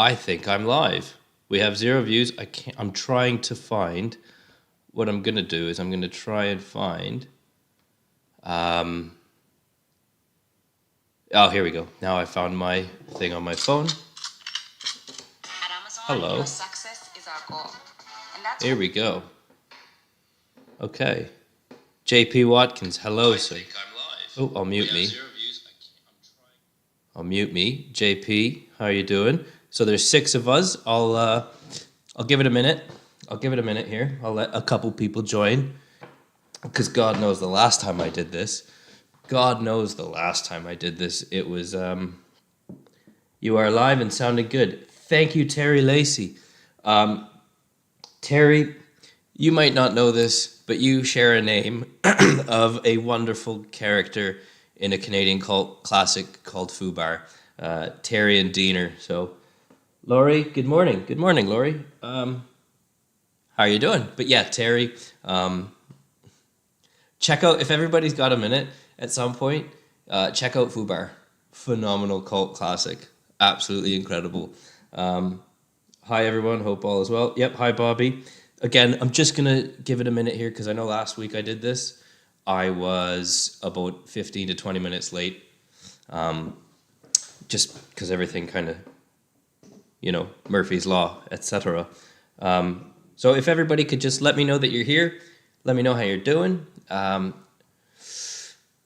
I think I'm live. We have 0 views. I'm trying to find. What I'm gonna do is I'm gonna try and find. Oh, here we go. Now I found my thing on my phone. At Amazon, Hello. success is our goal. And that's Here we go. Okay. JP Watkins, hello, sir. Oh, I'll mute me. I'll mute me. JP, how are you doing? So there's 6 of us. I'll give it a minute. I'll give it a minute here. I'll let a couple people join. Because God knows the last time I did this. It was, you are live and sounding good. Thank you, Terry Lacey. Terry, you might not know this, but you share a name of a wonderful character in a Canadian cult classic called Fubar, Terry and Diener. So, Laurie, good morning. Good morning, Laurie. How are you doing? But yeah, Terry, check out, if everybody's got a minute at some point, check out Fubar. Phenomenal cult classic. Absolutely incredible. Hi, everyone. Hope all is well. Yep, hi, Bobby. Again, I'm just going to give it a minute here because I know last week I did this. I was about 15 to 20 minutes late. Just because everything kind of, Murphy's Law, etc. So if everybody could just let me know that you're here, let me know how you're doing. There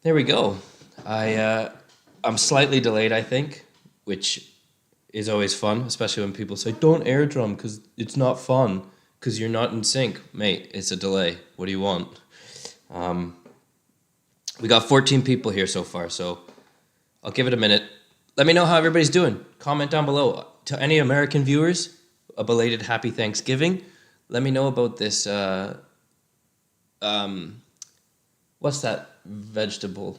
we go. I'm slightly delayed, I think, which is always fun, especially when people say, don't air drum because it's not fun, because you're not in sync. Mate, it's a delay. What do you want? We got 14 people here so far, so I'll give it a minute. Let me know how everybody's doing. Comment down below. To any American viewers, a belated happy Thanksgiving. Let me know about this, what's that vegetable?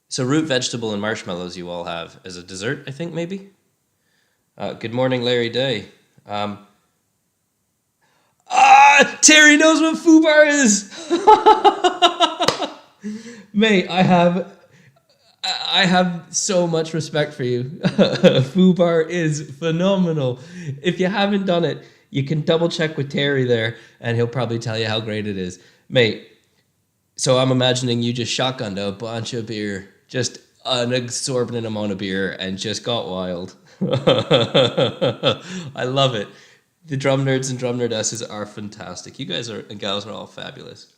It's a root vegetable and marshmallows you all have as a dessert, I think, maybe? Good morning, Larry Day. Terry knows what Fubar is! Mate, I have so much respect for you. Fubar is phenomenal. If you haven't done it, you can double check with Terry there, and he'll probably tell you how great it is. Mate, so I'm imagining you just shotgunned a bunch of beer, just an exorbitant amount of beer, and just got wild. I love it. The drum nerds and drum nerdesses are fantastic. You guys and gals are all fabulous.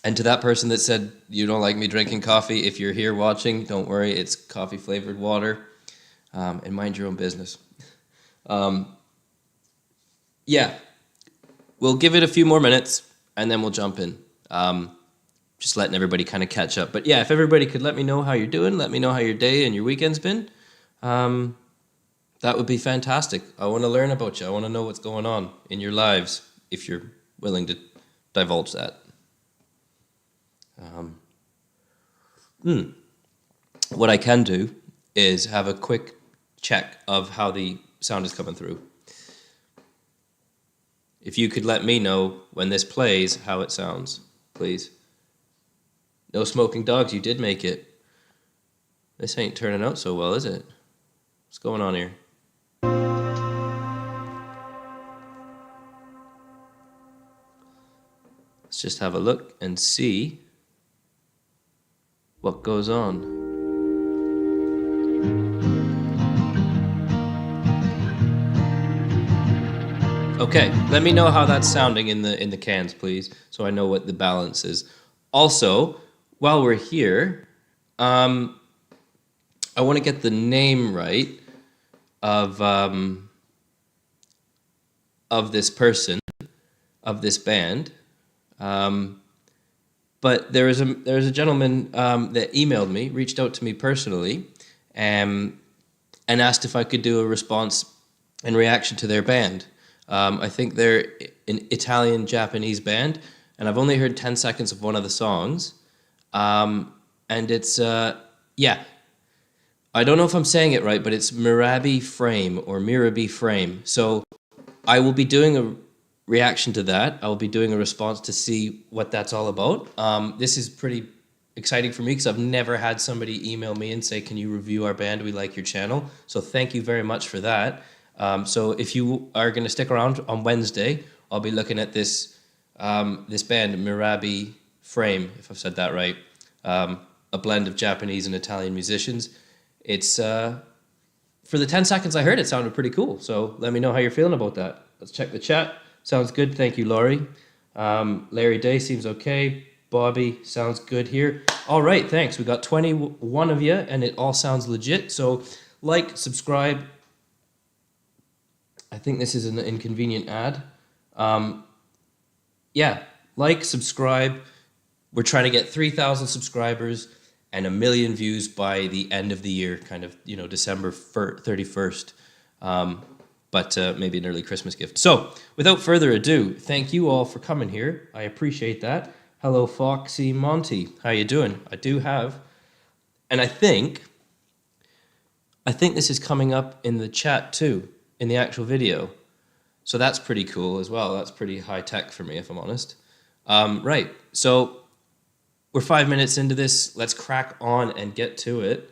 And to that person that said, you don't like me drinking coffee, if you're here watching, don't worry, it's coffee-flavored water. And mind your own business. Yeah, we'll give it a few more minutes, and then we'll jump in. Just letting everybody kind of catch up. But yeah, if everybody could let me know how you're doing, let me know how your day and your weekend's been, that would be fantastic. I want to learn about you. I want to know what's going on in your lives, if you're willing to divulge that. What I can do is have a quick check of how the sound is coming through. If you could let me know when this plays how it sounds, please. No smoking dogs, you did make it. This ain't turning out so well, is it? What's going on here? Let's just have a look and see what goes on. Okay, let me know how that's sounding in the cans, please, so I know what the balance is. Also, while we're here, I want to get the name right of this person, of this band. But there was a gentleman that emailed me, reached out to me personally, and asked if I could do a response and reaction to their band. I think they're an Italian-Japanese band, and I've only heard 10 seconds of one of the songs. And it's, yeah, I don't know if I'm saying it right, but it's Mirabi Frame. So I will be doing a reaction to that. I will be doing a response to see what that's all about. This is pretty exciting for me because I've never had somebody email me and say, can you review our band? We like your channel. So thank you very much for that. So if you are going to stick around on Wednesday, I'll be looking at this this band, Mirabi Frame, if I've said that right. A blend of Japanese and Italian musicians. It's, for the 10 seconds I heard, it sounded pretty cool. So let me know how you're feeling about that. Let's check the chat. Sounds good. Thank you, Laurie. Larry Day seems okay. Bobby sounds good here. All right, thanks. We got 21 of you, and it all sounds legit. So like, subscribe. I think this is an inconvenient ad. Yeah, like, subscribe. We're trying to get 3,000 subscribers and 1 million views by the end of the year, kind of, you know, December 31st. But maybe an early Christmas gift. So, without further ado, thank you all for coming here. I appreciate that. Hello, Foxy Monty. How you doing? I do have, and I think this is coming up in the chat too, in the actual video. So that's pretty cool as well. That's pretty high tech for me, if I'm honest. Right, so we're 5 minutes into this. Let's crack on and get to it.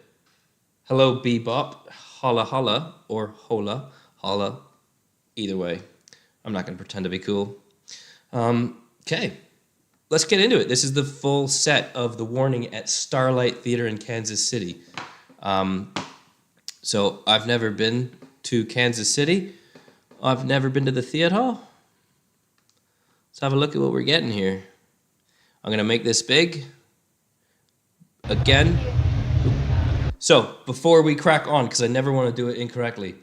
Hello, Bebop. Holla holla, or hola. Holla. Either way, I'm not going to pretend to be cool. Okay, let's get into it. This is the full set of The Warning at Starlight Theater in Kansas City. So I've never been to Kansas City. I've never been to the theater. Let's have a look at what we're getting here. I'm going to make this big. Again. So before we crack on, because I never want to do it incorrectly,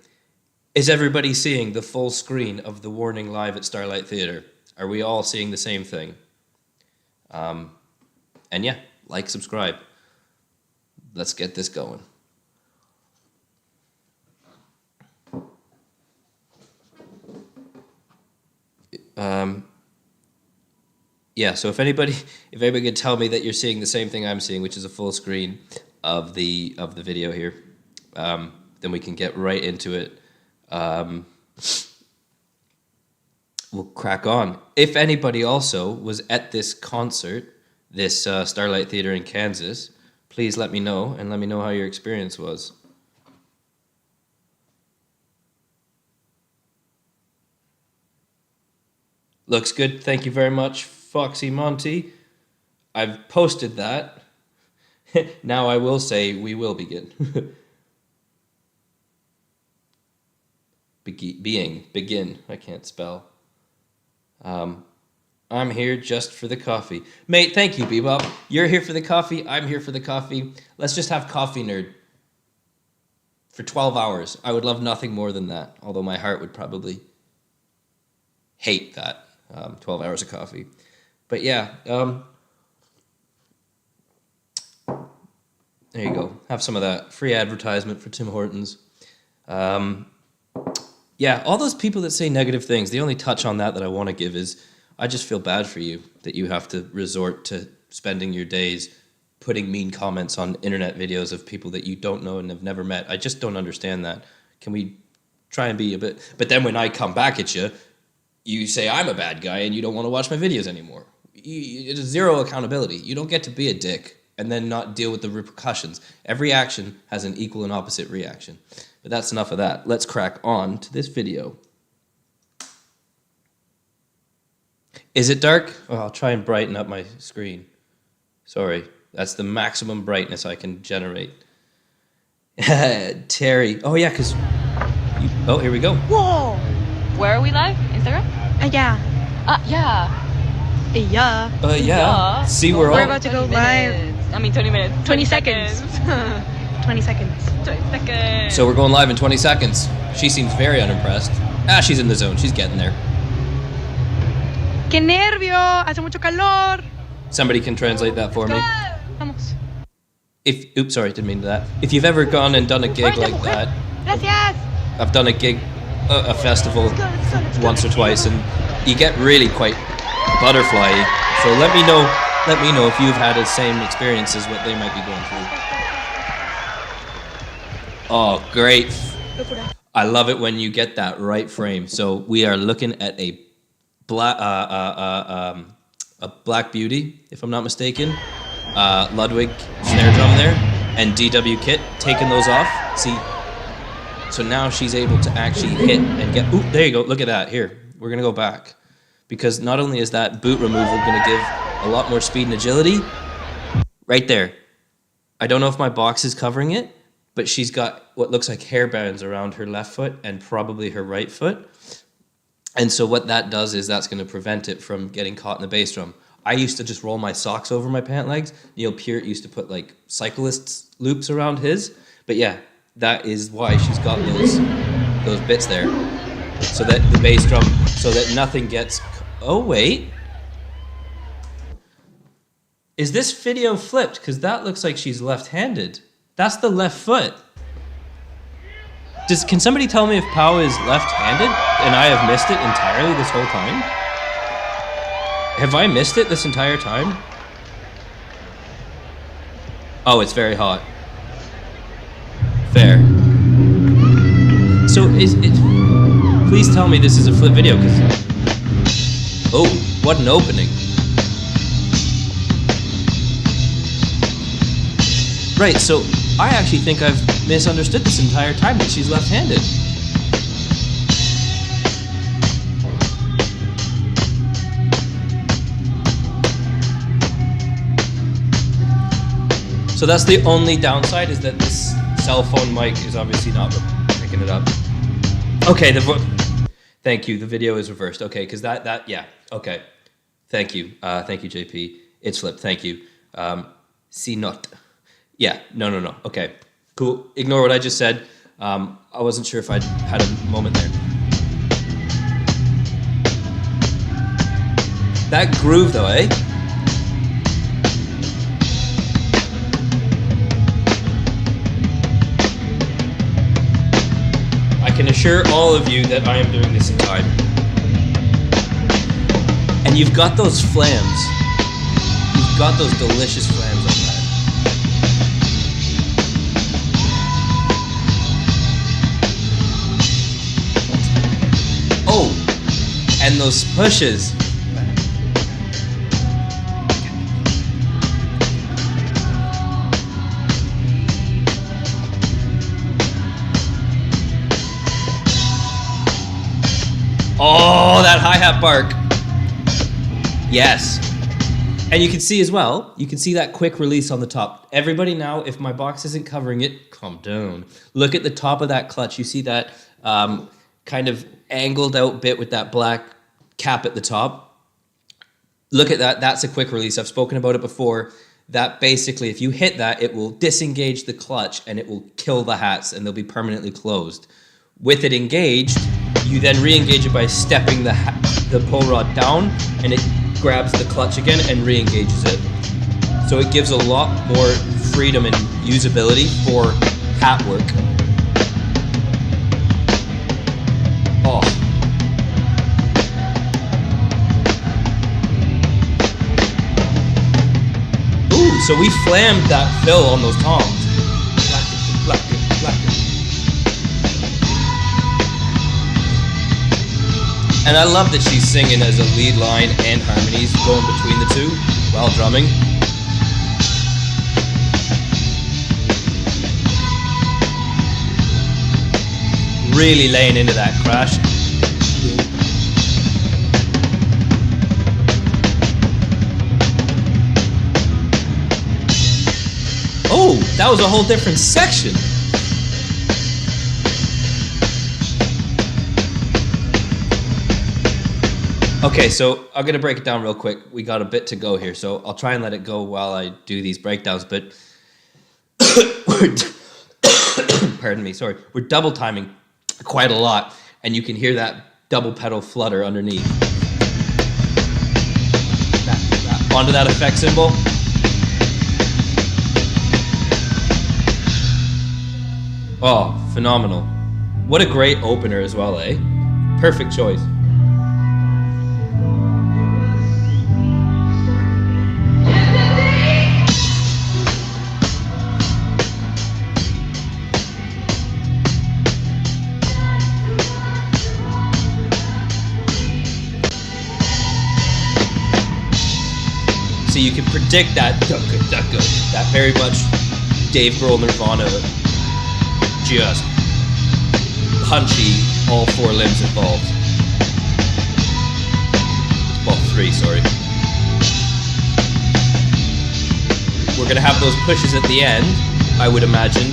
is everybody seeing the full screen of The Warning live at Starlight Theater? Are we all seeing the same thing? And yeah, like, subscribe. Let's get this going. Yeah, so if anybody could tell me that you're seeing the same thing I'm seeing, which is a full screen of the video here, then we can get right into it. We'll crack on. If anybody also was at this concert, this Starlight Theater in Kansas, please let me know, and let me know how your experience was. Looks good. Thank you very much, Foxy Monty. I've posted that. Now I will say we will begin. Begin. I can't spell. I'm here just for the coffee. Mate, thank you, Bebop. You're here for the coffee. I'm here for the coffee. Let's just have Coffee Nerd for 12 hours. I would love nothing more than that, although my heart would probably hate that. 12 hours of coffee. But yeah, there you go. Have some of that free advertisement for Tim Hortons. Yeah, all those people that say negative things, the only touch on that I want to give is I just feel bad for you that you have to resort to spending your days putting mean comments on internet videos of people that you don't know and have never met. I just don't understand that. Can we try and be a bit... But then when I come back at you, you say I'm a bad guy and you don't want to watch my videos anymore. It's zero accountability. You don't get to be a dick and then not deal with the repercussions. Every action has an equal and opposite reaction. But that's enough of that. Let's crack on to this video. Is it dark? Oh, I'll try and brighten up my screen. Sorry, that's the maximum brightness I can generate. Terry. Oh yeah, because... Oh, here we go. Whoa! Where are we live? Instagram? Yeah. Yeah. Yeah. Yeah. Yeah. See, We're all... about to go live. 20 minutes. 20 seconds. 20 seconds. 20 seconds. So we're going live in 20 seconds. She seems very unimpressed. She's in the zone. She's getting there. ¡Qué nervio! Hace mucho calor. Somebody can translate that for me. Vamos. Oops, sorry, didn't mean that. If you've ever gone and done a gig like that, Gracias. I've done a gig, a festival once or twice, and you get really quite butterfly. So let me know if you've had the same experiences what they might be going through. Oh, great. I love it when you get that right frame. So we are looking at a black beauty, if I'm not mistaken. Ludwig snare drum there and DW kit, taking those off. See, so now she's able to actually hit and get. Ooh, there you go. Look at that. Here, we're gonna go back because not only is that boot removal gonna give a lot more speed and agility. Right there. I don't know if my box is covering it, but she's got what looks like hairbands around her left foot and probably her right foot. And so what that does is that's going to prevent it from getting caught in the bass drum. I used to just roll my socks over my pant legs. Neil Peart used to put like cyclist loops around his. But yeah, that is why she's got those bits there. So that the bass drum, so that nothing gets... Oh, wait. Is this video flipped? Because that looks like she's left-handed. That's the left foot. Can somebody tell me if Pau is left-handed and I have missed it entirely this whole time? Have I missed it this entire time? Oh, it's very hot. Fair. So please tell me this is a flip video, because... Oh, what an opening. Right, so I actually think I've misunderstood this entire time that she's left-handed. So that's the only downside, is that this cell phone mic is obviously not picking it up. Okay, thank you, the video is reversed. Okay, because yeah, okay. Thank you, JP. It's flipped, thank you. C not. Yeah, no. Okay, cool. Ignore what I just said. I wasn't sure if I had a moment there. That groove though, eh? I can assure all of you that I am doing this in time. And you've got those flams. You've got those delicious flams on that. Oh, and those pushes. Oh, that hi-hat bark. Yes. And you can see as well, you can see that quick release on the top. Everybody now, if my box isn't covering it, calm down. Look at the top of that clutch. You see that kind of angled out bit with that black cap at the top. Look at that. That's a quick release. I've spoken about it before. That basically, if you hit that, it will disengage the clutch and it will kill the hats and they'll be permanently closed. With it engaged, you then re-engage it by stepping the pull rod down, and it grabs the clutch again and re-engages it. So it gives a lot more freedom and usability for hat work. Oh. Ooh, so we flammed that fill on those toms. Black it. And I love that she's singing as a lead line and harmonies going between the two while drumming. Really laying into that crash. Oh, that was a whole different section. Okay, so I'm going to break it down real quick. We got a bit to go here, so I'll try and let it go while I do these breakdowns, but pardon me, sorry. We're double timing quite a lot, and you can hear that double pedal flutter underneath. Onto that effect symbol. Oh, phenomenal. What a great opener as well, eh? Perfect choice. So So you can predict that that very much Dave Grohl Nirvana, just punchy, all 4 limbs involved. Well, 3, sorry. We're gonna have those pushes at the end, I would imagine.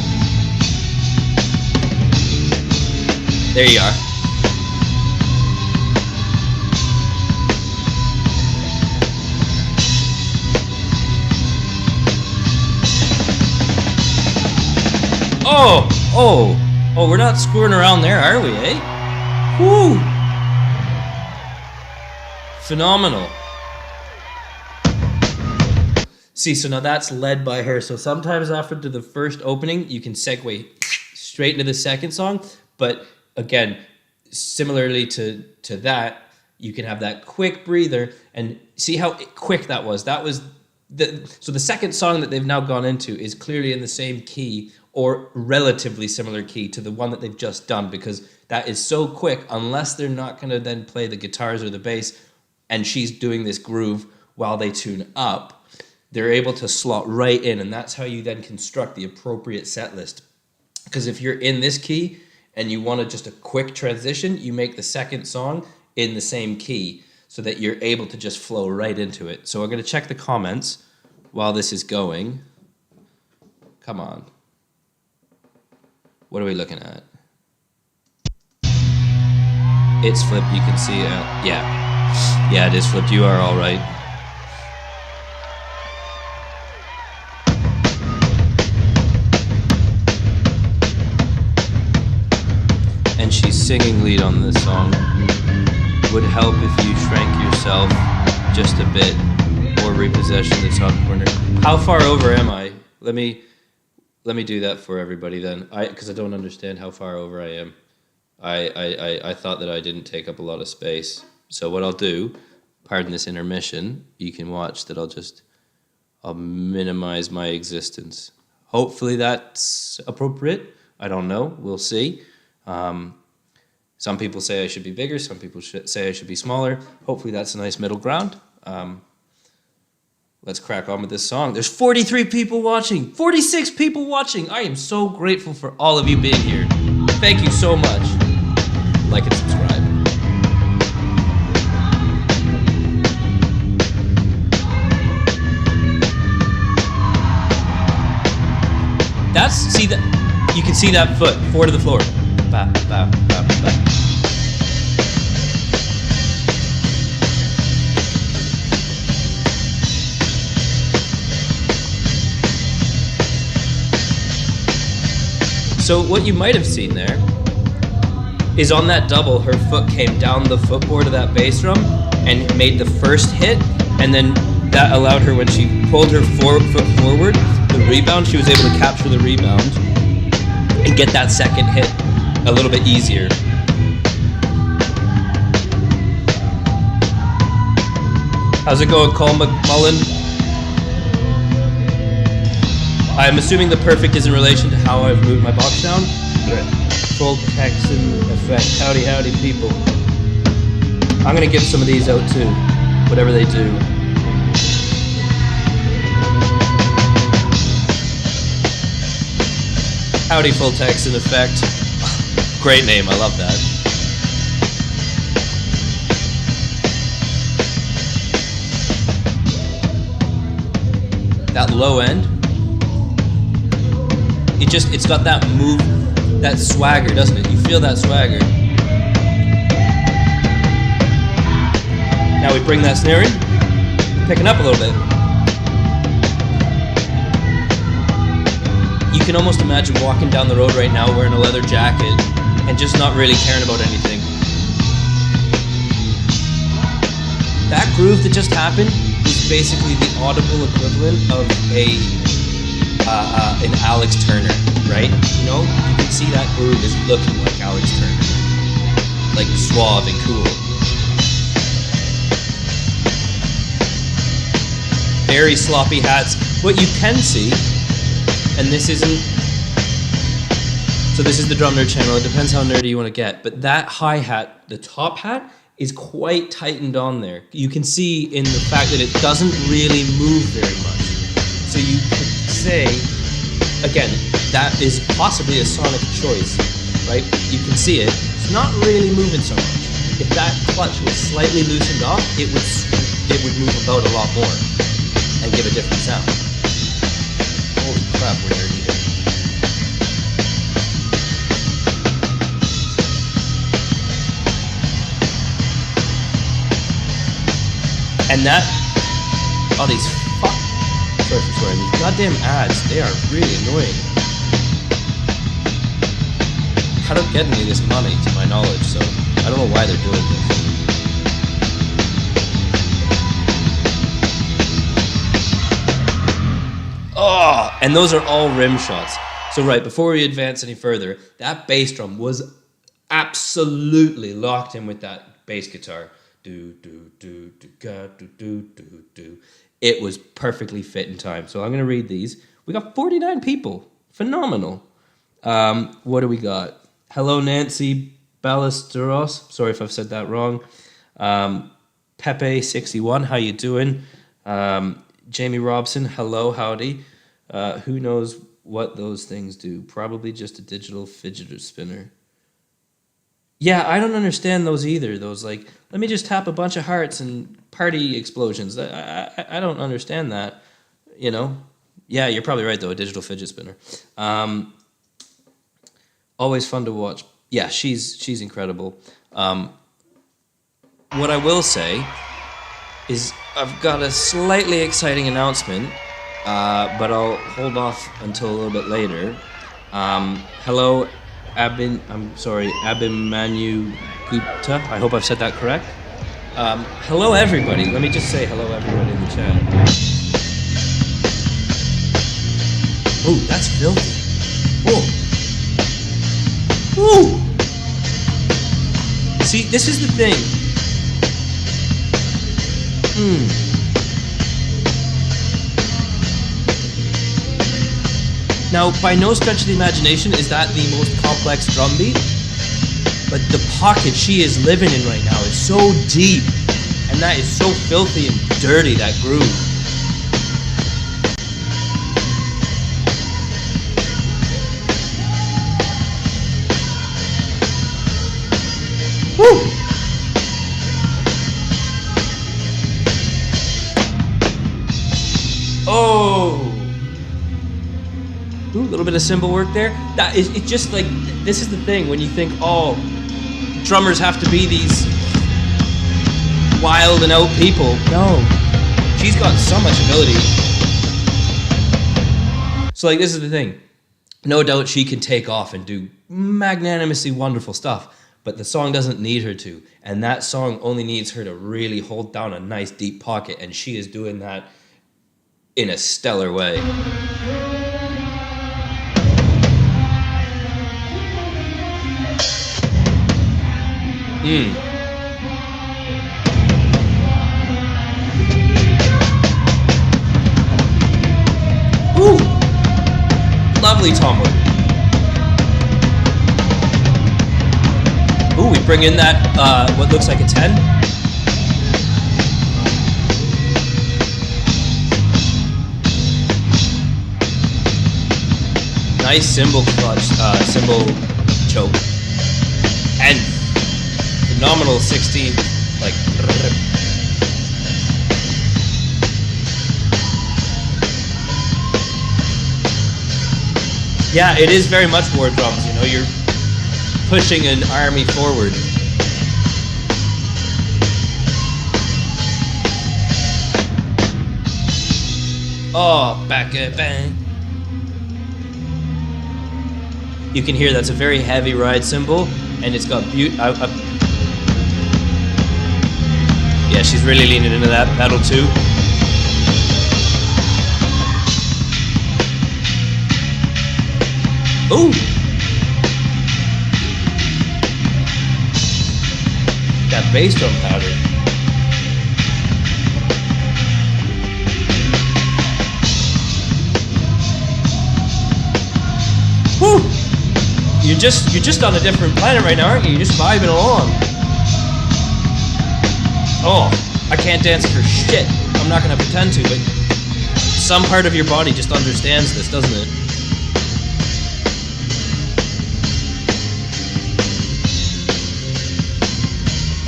There you are. Oh, we're not screwing around there, are we, eh? Woo! Phenomenal. See, so now that's led by her. So sometimes after the first opening, you can segue straight into the second song. But again, similarly to that, you can have that quick breather and see how quick that was. That was so the second song that they've now gone into is clearly in the same key or relatively similar key to the one that they've just done, because that is so quick, unless they're not going to then play the guitars or the bass and she's doing this groove while they tune up, they're able to slot right in, and that's how you then construct the appropriate set list. Because if you're in this key and you want just a quick transition, you make the second song in the same key so that you're able to just flow right into it. So I'm going to check the comments while this is going. Come on. What are we looking at? It's flipped, you can see it. Yeah, it is flipped. You are all right. And she's singing lead on this song. Would help if you shrank yourself just a bit or reposition the top corner. How far over am I? Let me do that for everybody then, because I don't understand how far over I am. I thought that I didn't take up a lot of space. So what I'll do, pardon this intermission, you can watch that I'll minimize my existence. Hopefully that's appropriate. I don't know. We'll see. Some people say I should be bigger. Some people say I should be smaller. Hopefully that's a nice middle ground. Let's crack on with this song. There's 43 people watching, 46 people watching. I am so grateful for all of you being here. Thank you so much. Like and subscribe. You can see that foot, 4 to the floor. Ba, ba, ba, ba. So what you might have seen there is on that double, her foot came down the footboard of that bass drum and made the first hit, and then that allowed her, when she pulled her foot forward, the rebound, she was able to capture the rebound and get that second hit a little bit easier. How's it going, Colin? I'm assuming the perfect is in relation to how I've moved my box down. Full Texan effect. Howdy, howdy, people. I'm gonna give some of these out too, whatever they do. Howdy, Full Texan effect. Great name, I love that. That low end. It's got that move, that swagger, doesn't it? You feel that swagger. Now we bring that snare in, picking up a little bit. You can almost imagine walking down the road right now wearing a leather jacket and just not really caring about anything. That groove that just happened is basically the audible equivalent of an Alex Turner, right? You know, you can see that groove is looking like Alex Turner, like suave and cool. Very sloppy hats. What you can see, and this isn't, so this is the Drum Nerd channel, it depends how nerdy you want to get, but that hi-hat, the top hat, is quite tightened on there. You can see in the fact that it doesn't really move very much. So you could say, again, that is possibly a sonic choice, right? You can see it. It's not really moving so much. If that clutch was slightly loosened off, it would move about a lot more and give a different sound. Holy crap, we're nerdy here. And that, oh, these these goddamn ads, they are really annoying. I don't get any of this money, to my knowledge, so I don't know why they're doing this. Oh, and those are all rim shots. So right, before we advance any further, that bass drum was absolutely locked in with that bass guitar. Do, do, do, do, ga, do, do, do, do. It was perfectly fit in time. So I'm going to read these. We got 49 people. Phenomenal. What do we got? Hello, Nancy Ballesteros. Sorry if I've said that wrong. Pepe61, how you doing? Jamie Robson, hello, howdy. Who knows what those things do? Probably just a digital fidget spinner. Yeah, I don't understand those either. Those, like, let me just tap a bunch of hearts and party explosions. I don't understand that, you know? Yeah, you're probably right, though, a digital fidget spinner. Always fun to watch. Yeah, she's incredible. What I will say is I've got a slightly exciting announcement, but I'll hold off until a little bit later. Hello, Abimanu Gupta. I hope I've said that correct. Hello, everybody. Let me just say hello, everybody in the chat. Oh, that's filthy. Oh. Ooh. See, this is the thing. Now, by no stretch of the imagination is that the most complex drum beat, but the pocket she is living in right now is so deep, and that is so filthy and dirty, that groove. Woo! Oh! Ooh, a little bit of cymbal work there. That is, it's just like, this is the thing when you think, oh, drummers have to be these wild and out people. No, she's got so much ability. So like, this is the thing. No doubt she can take off and do magnanimously wonderful stuff, but the song doesn't need her to. And that song only needs her to really hold down a nice deep pocket, and she is doing that in a stellar way. Ooh! Lovely tom work. Ooh, we bring in that, what looks like a 10. Nice cymbal clutch, cymbal choke. And phenomenal 16, like. Yeah, it is very much war drums, you know, you're pushing an army forward. Oh, back it, bang. You can hear that's a very heavy ride cymbal, and it's got yeah, she's really leaning into that pedal too. Ooh! That bass drum pattern. Woo! You're just on a different planet right now, aren't you? You're just vibing along. Oh, I can't dance for shit. I'm not gonna pretend to, but some part of your body just understands this, doesn't it?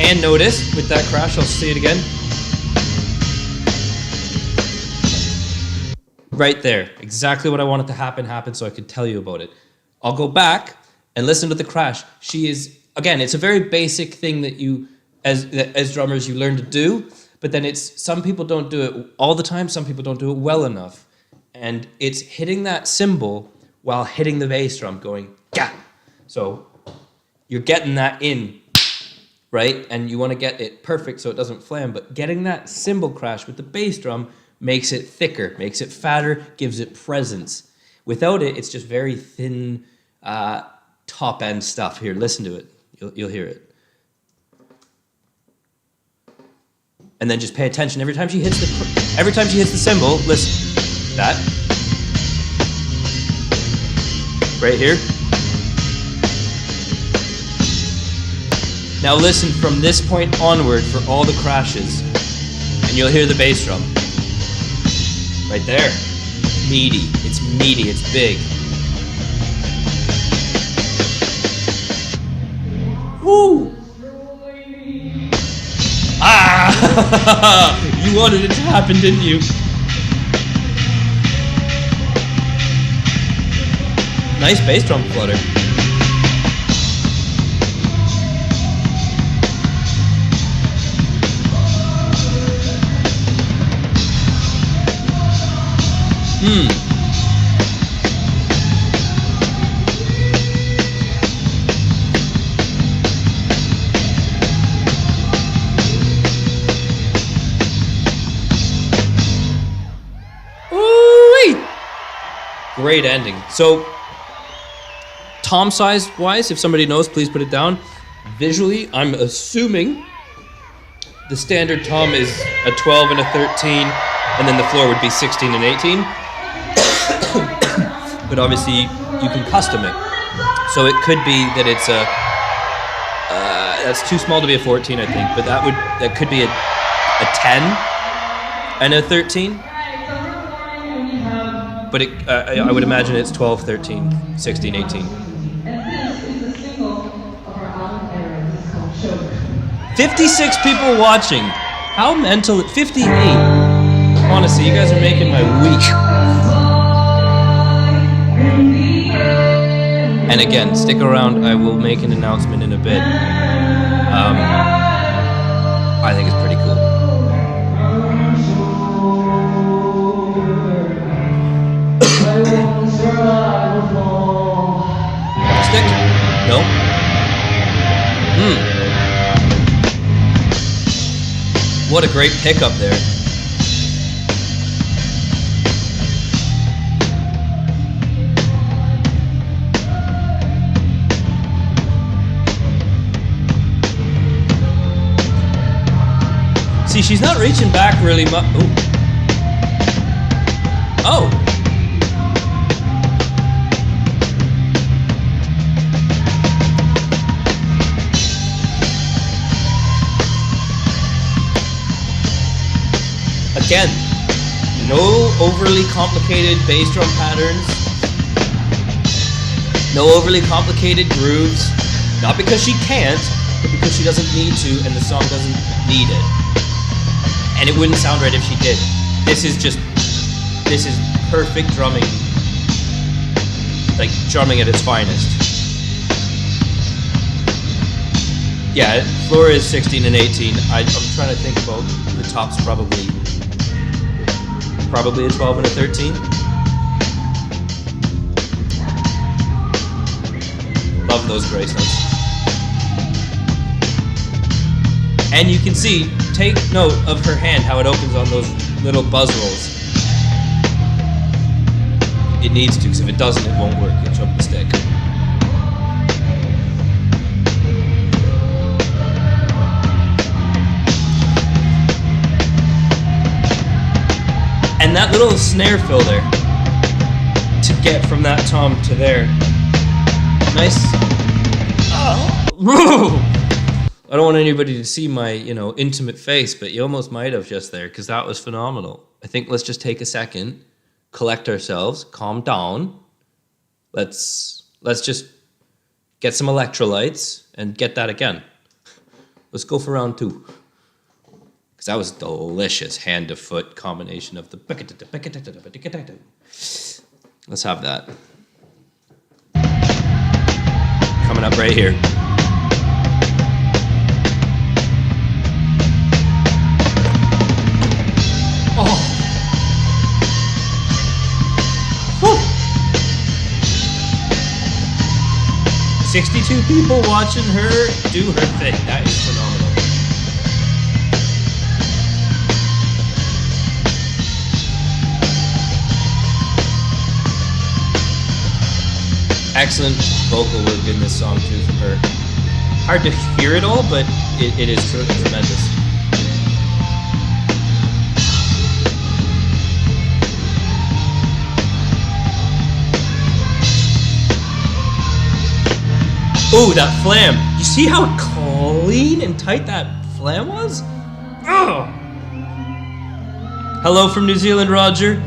And notice, with that crash, I'll say it again. Right there, exactly what I wanted to happen so I could tell you about it. I'll go back and listen to the crash. She is, again, it's a very basic thing that you, as drummers, you learn to do, but then it's, some people don't do it all the time, some people don't do it well enough. And it's hitting that cymbal while hitting the bass drum, going, gah! So you're getting that in, right? And you want to get it perfect so it doesn't flam, but getting that cymbal crash with the bass drum makes it thicker, makes it fatter, gives it presence. Without it, it's just very thin, top-end stuff. Here, listen to it. You'll hear it. And then just pay attention every time she hits the cymbal. Listen, that right here. Now listen from this point onward for all the crashes, and you'll hear the bass drum. Right there. Meaty. It's meaty. It's big. Woo! Ah! You wanted it to happen, didn't you? Nice bass drum flutter. Ooh-wee! Great ending. So, tom size wise, if somebody knows, please put it down. Visually, I'm assuming the standard tom is a 12 and a 13, and then the floor would be 16 and 18. But obviously, you can custom it. So it could be that it's a, that's too small to be a 14, I think, but that could be a 10 and a 13. But I would imagine it's 12, 13, 16, 18. 56 people watching. How mental? 58. Honestly, you guys are making my week. And again, stick around. I will make an announcement in a bit. I think it's pretty cool. Stick? No? What a great pickup there. See, she's not reaching back really much. Oh. Again, no overly complicated bass drum patterns. No overly complicated grooves. Not because she can't, but because she doesn't need to and the song doesn't need it. And it wouldn't sound right if she did. This is perfect drumming. Like, drumming at its finest. Yeah, floor is 16 and 18. I'm trying to think about the tops, probably a 12 and a 13. Love those grace notes. And you can see, take note of her hand, how it opens on those little buzz rolls. It needs to, because if it doesn't, it won't work. You'll choke the stick. And that little snare fill there, to get from that tom to there. Nice. Oh. I don't want anybody to see my, intimate face, but you almost might have just there because that was phenomenal. I think let's just take a second, collect ourselves, calm down. Let's just get some electrolytes and get that again. Let's go for round 2. Because that was a delicious hand to foot combination of the. Let's have that. Coming up right here. Oh. Whew. 62 people watching her do her thing. That is phenomenal. Excellent vocal work in this song too from her. Hard to hear it all, but it is tremendous. Ooh, that flam. You see how clean and tight that flam was? Oh. Hello from New Zealand, Roger.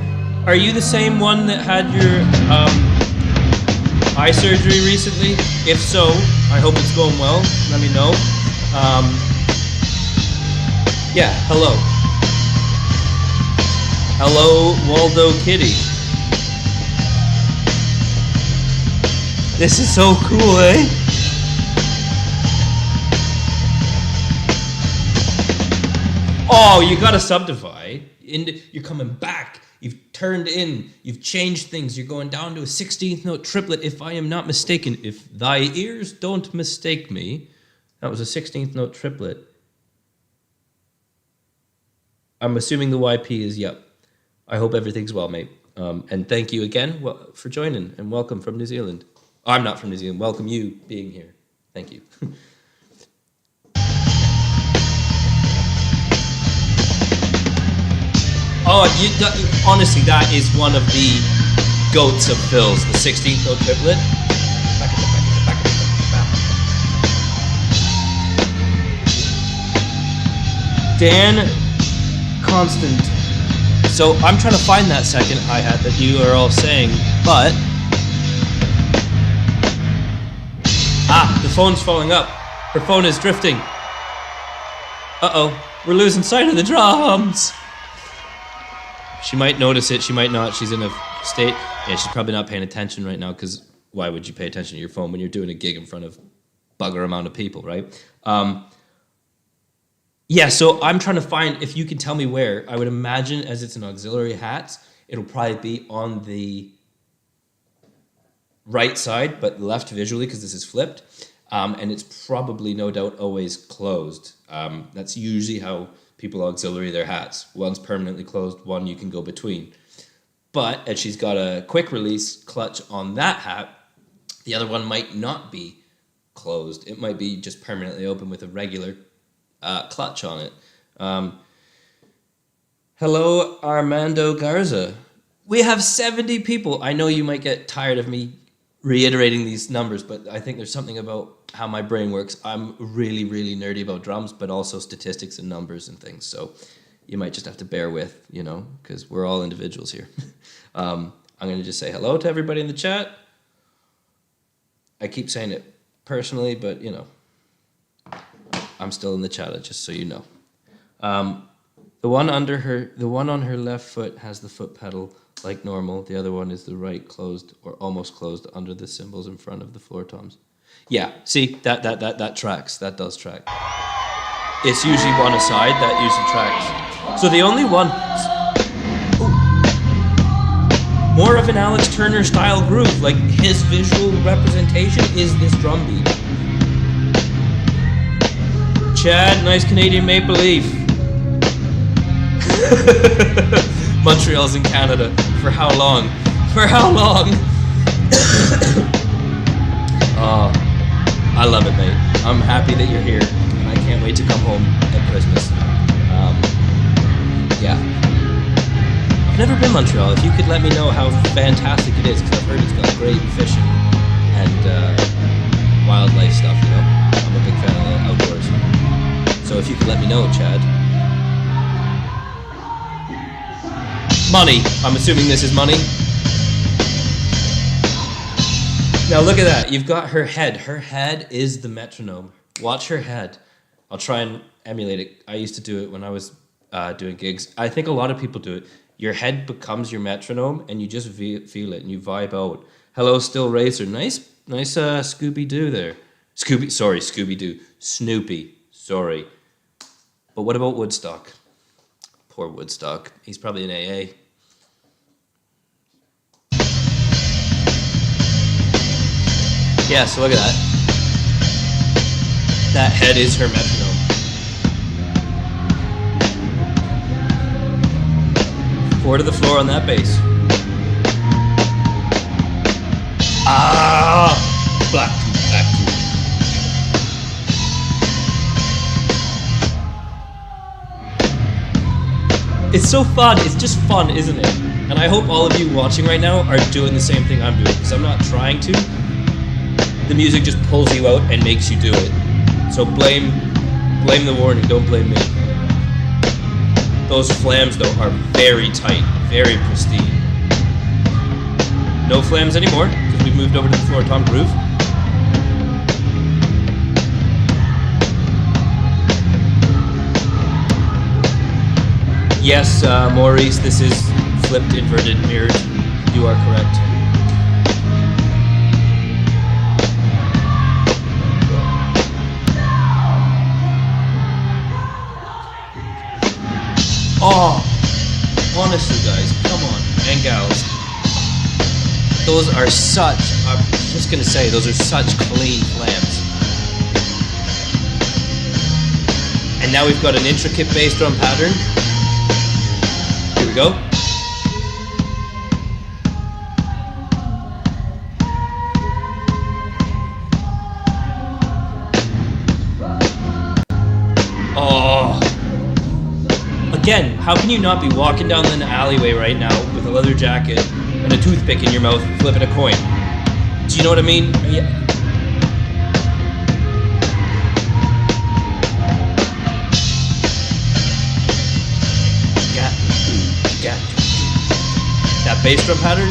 Are you the same one that had your eye surgery recently? If so, I hope it's going well. Let me know. Yeah, hello. Hello, Waldo Kitty. This is so cool, eh? Oh, you gotta subdivide. You're coming back. You've turned in, you've changed things, you're going down to a 16th note triplet, if I am not mistaken. If thy ears don't mistake me, that was a 16th note triplet. I'm assuming the YP is yep. I hope everything's well, mate. And thank you again for joining, and welcome from New Zealand. I'm not from New Zealand, welcome you being here. Thank you. Oh, honestly, that is one of the goats of fills, the 16th note triplet. Dan Constant. So I'm trying to find that second hi-hat that you are all saying, but... the phone's falling up. Her phone is drifting. Uh-oh, we're losing sight of the drums. She might notice it, she might not. She's in a state... Yeah, she's probably not paying attention right now, because why would you pay attention to your phone when you're doing a gig in front of bugger amount of people, right? Yeah, so I'm trying to find, if you can tell me where. I would imagine, as it's an auxiliary hat, it'll probably be on the right side, but left visually, because this is flipped. And it's probably, no doubt, always closed. That's usually how people auxiliary their hats. One's permanently closed, one you can go between. But as she's got a quick release clutch on that hat, the other one might not be closed. It might be just permanently open with a regular clutch on it. Hello, Armando Garza. We have 70 people. I know you might get tired of me reiterating these numbers, but I think there's something about how my brain works. I'm really, really nerdy about drums, but also statistics and numbers and things. So you might just have to bear with, because we're all individuals here. I'm going to just say hello to everybody in the chat. I keep saying it personally, but, I'm still in the chat, just so you know. The one on her left foot has the foot pedal like normal. The other one is the right closed or almost closed under the cymbals in front of the floor toms. Yeah, see, that tracks. That does track. It's usually one aside, that usually tracks. So the only one... Ooh, more of an Alex Turner style groove, like his visual representation is this drum beat. Chad, nice Canadian maple leaf. Montreal's in Canada. For how long? For how long? Oh, I love it, mate. I'm happy that you're here, and I can't wait to come home at Christmas. Yeah. I've never been to Montreal. If you could let me know how fantastic it is, because I've heard it's got great fishing and wildlife stuff, I'm a big fan of the outdoors. So if you could let me know, Chad. Money. I'm assuming this is money. Now look at that. You've got her head. Her head is the metronome. Watch her head. I'll try and emulate it. I used to do it when I was doing gigs. I think a lot of people do it. Your head becomes your metronome, and you just feel it, and you vibe out. Hello, Still Racer. Nice Scooby-Doo there. Scooby-Doo. Snoopy. Sorry. But what about Woodstock? Poor Woodstock. He's probably in AA. Yeah, so look at that. That head is her metronome. Four to the floor on that bass. Ah! Black two. It's so fun. It's just fun, isn't it? And I hope all of you watching right now are doing the same thing I'm doing, because I'm not trying to. The music just pulls you out and makes you do it. So blame the warning, don't blame me. Those flams though are very tight, very pristine. No flams anymore, because we've moved over to the floor tom groove. Yes, Maurice, this is flipped, inverted, mirrored. You are correct. Oh, honestly, guys, come on, and gals. Those are I'm just gonna say, those are such clean flams. And now we've got an intricate bass drum pattern. Here we go. Oh. Again, how can you not be walking down the alleyway right now with a leather jacket and a toothpick in your mouth flipping a coin? Do you know what I mean? Yeah. That bass drum pattern?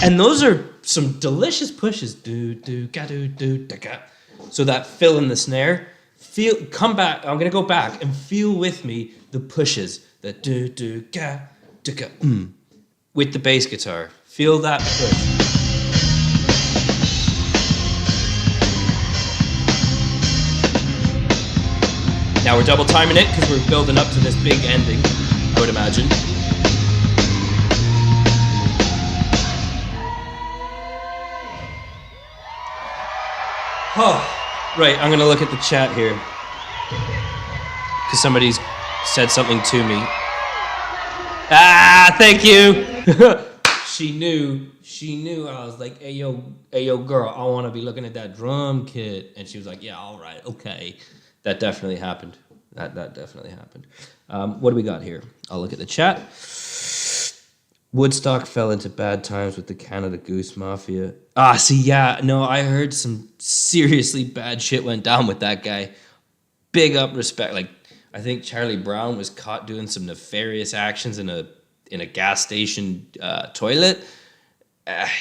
And those are some delicious pushes. Do do ga do do da ga. So that fill in the snare. Come back. I'm gonna go back and feel with me the pushes. The do do ga da ga with the bass guitar. Feel that push. Now we're double timing it because we're building up to this big ending, I would imagine. Oh, right, I'm gonna look at the chat here because somebody's said something to me. Ah, thank you. She knew. I was like, hey yo, girl, I want to be looking at that drum kit, and she was like, yeah, all right, okay. That definitely happened. That definitely happened. What do we got here? I'll look at the chat. Woodstock fell into bad times with the Canada Goose Mafia. Ah, see, yeah, no, I heard some seriously bad shit went down with that guy. Big up respect. Like, I think Charlie Brown was caught doing some nefarious actions in a gas station toilet.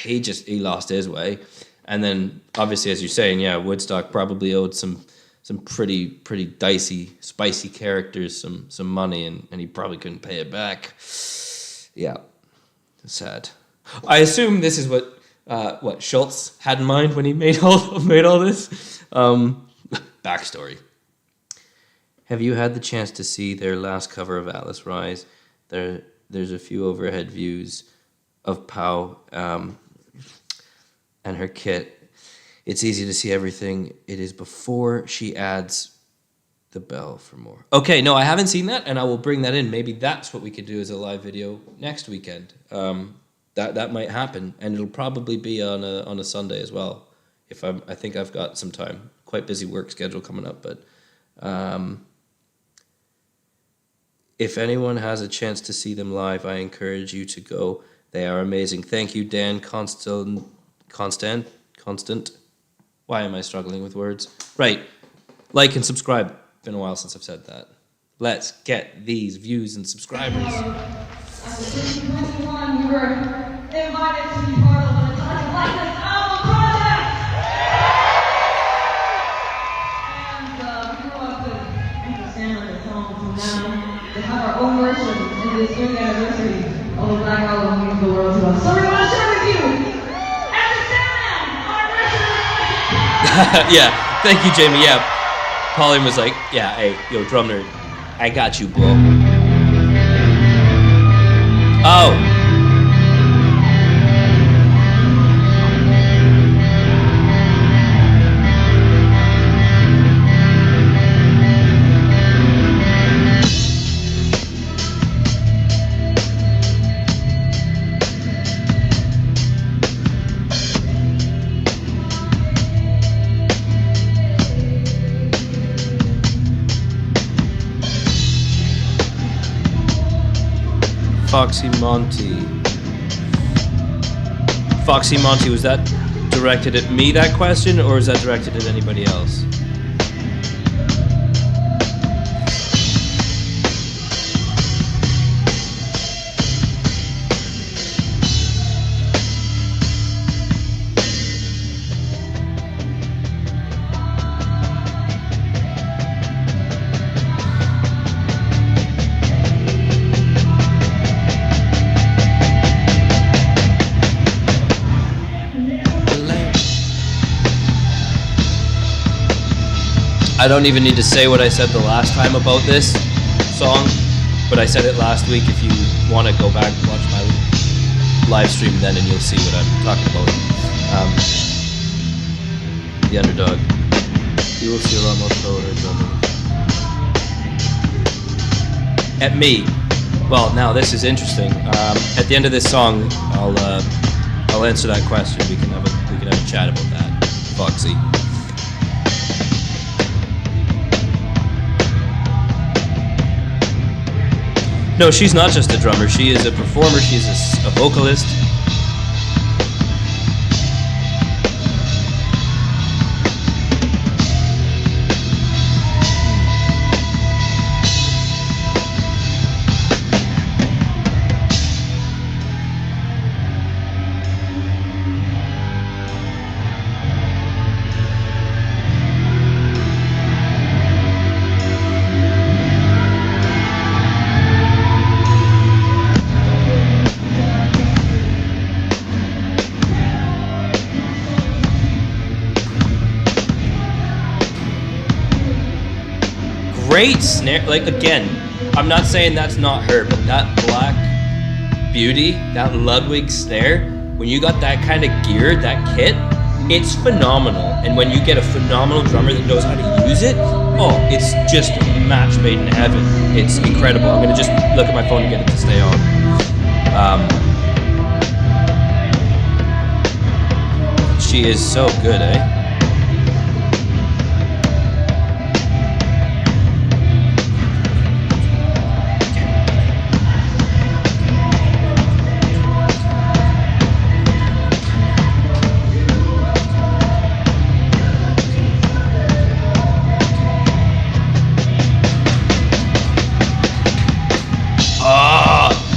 He lost his way. And then, obviously, as you're saying, yeah, Woodstock probably owed some pretty dicey, spicy characters some money, and he probably couldn't pay it back. Yeah. Sad. I assume this is what Schultz had in mind when he made all this. Backstory. Have you had the chance to see their last cover of Atlas Rise? There's a few overhead views of Pau and her kit. It's easy to see everything. It is before she adds the bell for more. Okay, no, I haven't seen that, and I will bring that in. Maybe that's what we could do as a live video next weekend. That might happen, and it'll probably be on a Sunday as well. I think I've got some time. Quite busy work schedule coming up, but if anyone has a chance to see them live, I encourage you to go. They are amazing. Thank you, Dan Constant. Why am I struggling with words? Right. Like and subscribe. Been a while since I've said that. Let's get these views and subscribers. After 2021, we were invited to be part of the Touch of Likeness album project! And we grew up with understanding the songs, and now they have our own version in this 30th anniversary of the Black Album means the world to us. So we want to share with you, Understand, our version of Yeah, thank you, Jamie. Yeah, Colin was like, yeah, hey, yo, drum nerd, I got you, bro. Oh. Foxy Monty, was that directed at me, that question, or is that directed at anybody else? I don't even need to say what I said the last time about this song, but I said it last week. If you want to go back and watch my live stream then, and you'll see what I'm talking about. The underdog. You will see a lot more pro drumming. At me. Well, now this is interesting. At the end of this song, I'll answer that question. We can have a chat about that, Foxy. No, she's not just a drummer. She is a performer. She's a vocalist. Great snare, like again, I'm not saying that's not her, but that Black Beauty, that Ludwig snare, when you got that kind of gear, that kit, it's phenomenal. And when you get a phenomenal drummer that knows how to use it, oh, it's just a match made in heaven. It's incredible. I'm gonna just look at my phone and get it to stay on. She is so good, eh?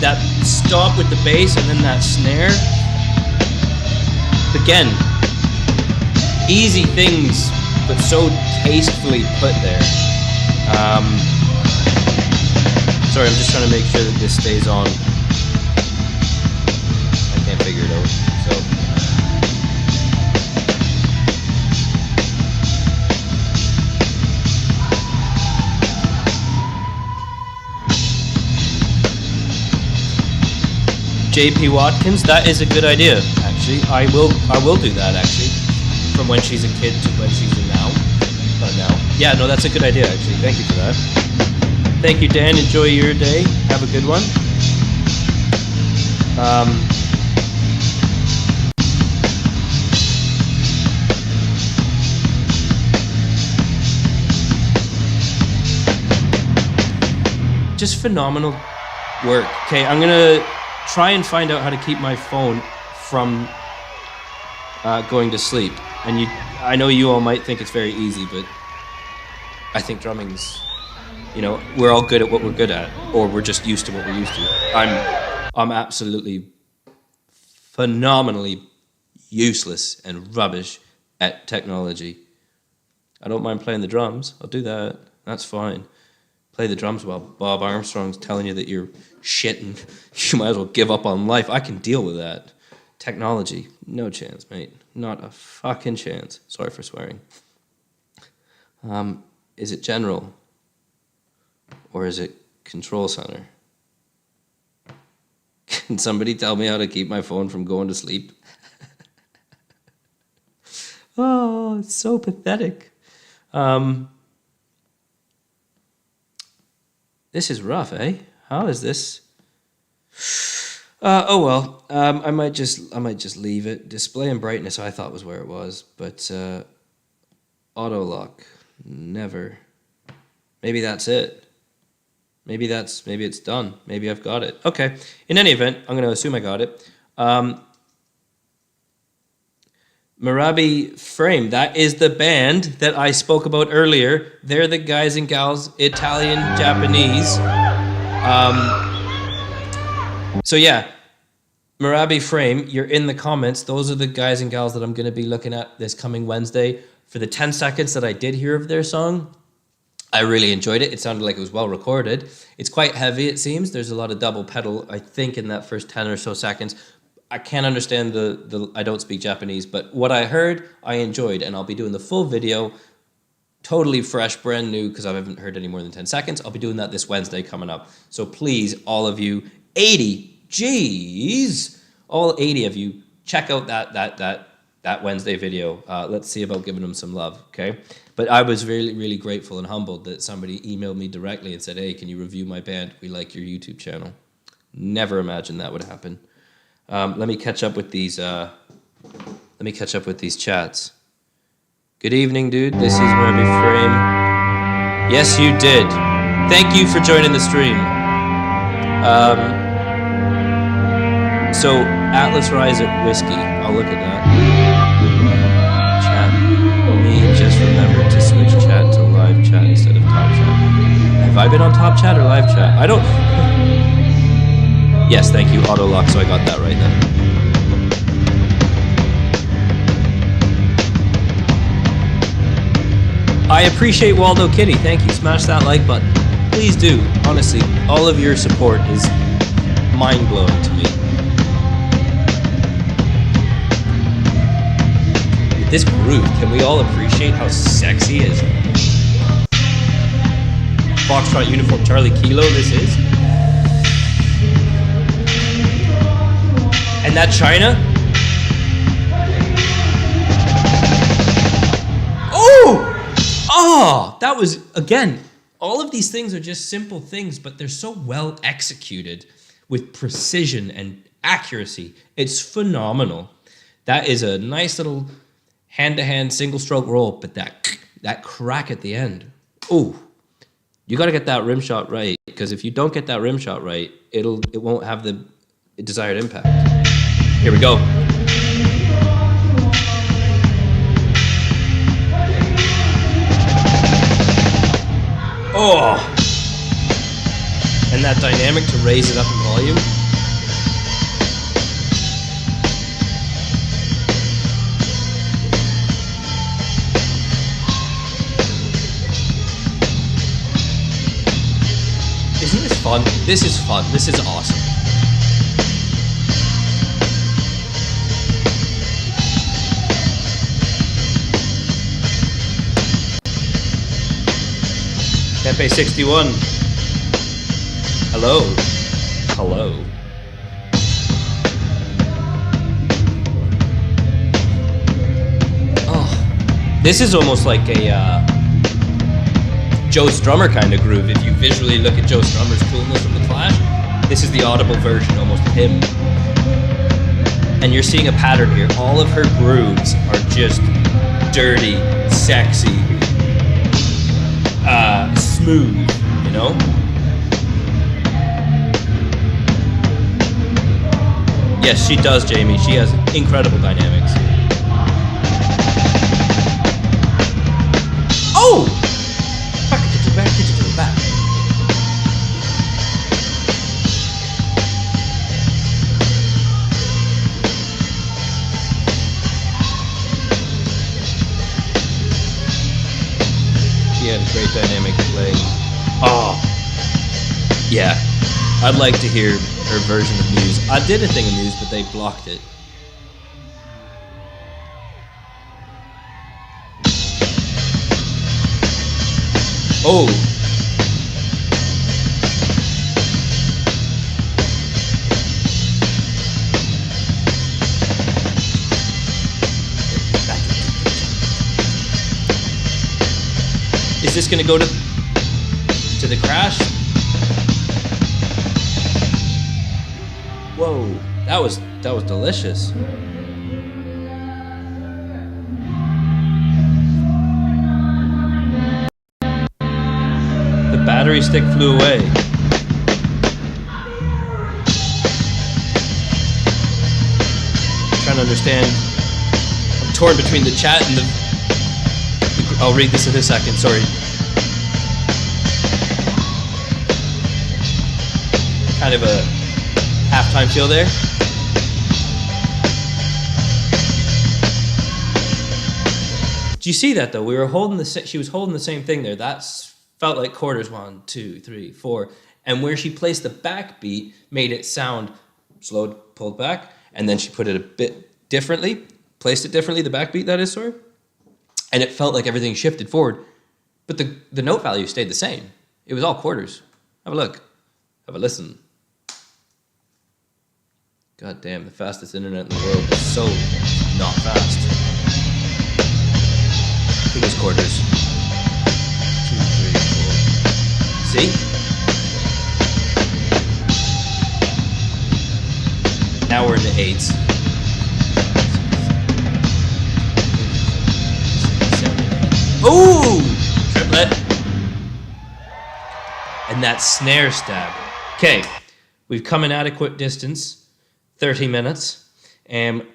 That stop with the bass and then that snare. Again, easy things, but so tastefully put there. Sorry, I'm just trying to make sure that this stays on. I can't figure it out, so. JP Watkins, that is a good idea, actually. I will do that, actually. From when she's a kid to when she's a now. Yeah, no, that's a good idea, actually. Thank you for that. Thank you, Dan. Enjoy your day. Have a good one. Just phenomenal work. Okay, I'm gonna try and find out how to keep my phone from going to sleep. And I know you all might think it's very easy, but I think drumming's, you know, we're all good at what we're good at, or we're just used to what we're used to. I'm absolutely phenomenally useless and rubbish at technology. I don't mind playing the drums. I'll do that. That's fine. Play the drums while Bob Armstrong's telling you that you're shit and you might as well give up on life. I can deal with that. Technology, no chance, mate. Not a fucking chance. Sorry for swearing. Is it general? Or is it control center? Can somebody tell me how to keep my phone from going to sleep? Oh, it's so pathetic. This is rough, eh? How is this? Oh well. I might just leave it. Display and brightness I thought was where it was, but auto lock, never. Maybe that's it. Maybe it's done. Maybe I've got it. Okay. In any event, I'm going to assume I got it. Marabi Frame, that is the band that I spoke about earlier. They're the guys and gals, Italian, Japanese. So yeah, Marabi Frame, you're in the comments. Those are the guys and gals that I'm going to be looking at this coming Wednesday. For the 10 seconds that I did hear of their song, I really enjoyed it. It sounded like it was well recorded. It's quite heavy, it seems. There's a lot of double pedal, I think, in that first 10 or so seconds. I can't understand the I don't speak Japanese, but what I heard, I enjoyed, and I'll be doing the full video, totally fresh, brand new, because I haven't heard any more than 10 seconds. I'll be doing that this Wednesday coming up. So please, all of you, 80, geez, all 80 of you, check out that Wednesday video. Let's see about giving them some love, okay? But I was really, really grateful and humbled that somebody emailed me directly and said, hey, can you review my band? We like your YouTube channel. Never imagined that would happen. Let me catch up with these chats. Good evening, dude. This is Murby Frame. Yes, you did. Thank you for joining the stream. So Atlas Rise at Whiskey. I'll look at that. Chat. Me just remembered to switch chat to live chat instead of top chat. Have I been on top chat or live chat? I don't. Yes, thank you, auto lock, so I got that right then. I appreciate Waldo Kitty, thank you. Smash that like button. Please do, honestly, all of your support is mind-blowing to me. This groove, can we all appreciate how sexy is? Foxtrot Uniform Charlie Kilo, this is. And that China? Oh, that was, again, all of these things are just simple things, but they're so well executed with precision and accuracy. It's phenomenal. That is a nice little hand-to-hand single-stroke roll, but that crack at the end. Oh, you got to get that rim shot right, because if you don't get that rim shot right, it won't have the desired impact. Here we go. Oh! And that dynamic to raise it up in volume. Isn't this fun? This is fun. This is awesome. Pepe 61. Hello. Hello. Oh, this is almost like a Joe Strummer kind of groove. If you visually look at Joe Strummer's coolness from The Clash, this is the audible version, almost of him. And you're seeing a pattern here. All of her grooves are just dirty, sexy, smooth, you know? Yes, she does, Jamie. She has incredible dynamics. Oh! Back. She had a great dynamic playing. Oh, yeah. I'd like to hear her version of Muse. I did a thing of Muse, but they blocked it. Oh. Is this gonna go to the crash? Whoa, that was delicious. The battery stick flew away. I'm trying to understand. I'm torn between the chat and the. I'll read this in a second, sorry. Kind of a halftime feel there. Do you see that though? We were holding she was holding the same thing there. That's felt like quarters, 1, 2, 3, 4. And where she placed the backbeat made it sound slowed, pulled back, and then she put it a bit differently, placed it differently, the backbeat that is, sorry. And it felt like everything shifted forward, but the note value stayed the same. It was all quarters. Have a look, have a listen. God damn, the fastest internet in the world is so not fast. I think it's quarters. 2, 3, 4. See? Now we're into eights. Ooh! Triplet. And that snare stab. Okay, we've come an adequate distance. 30 minutes, and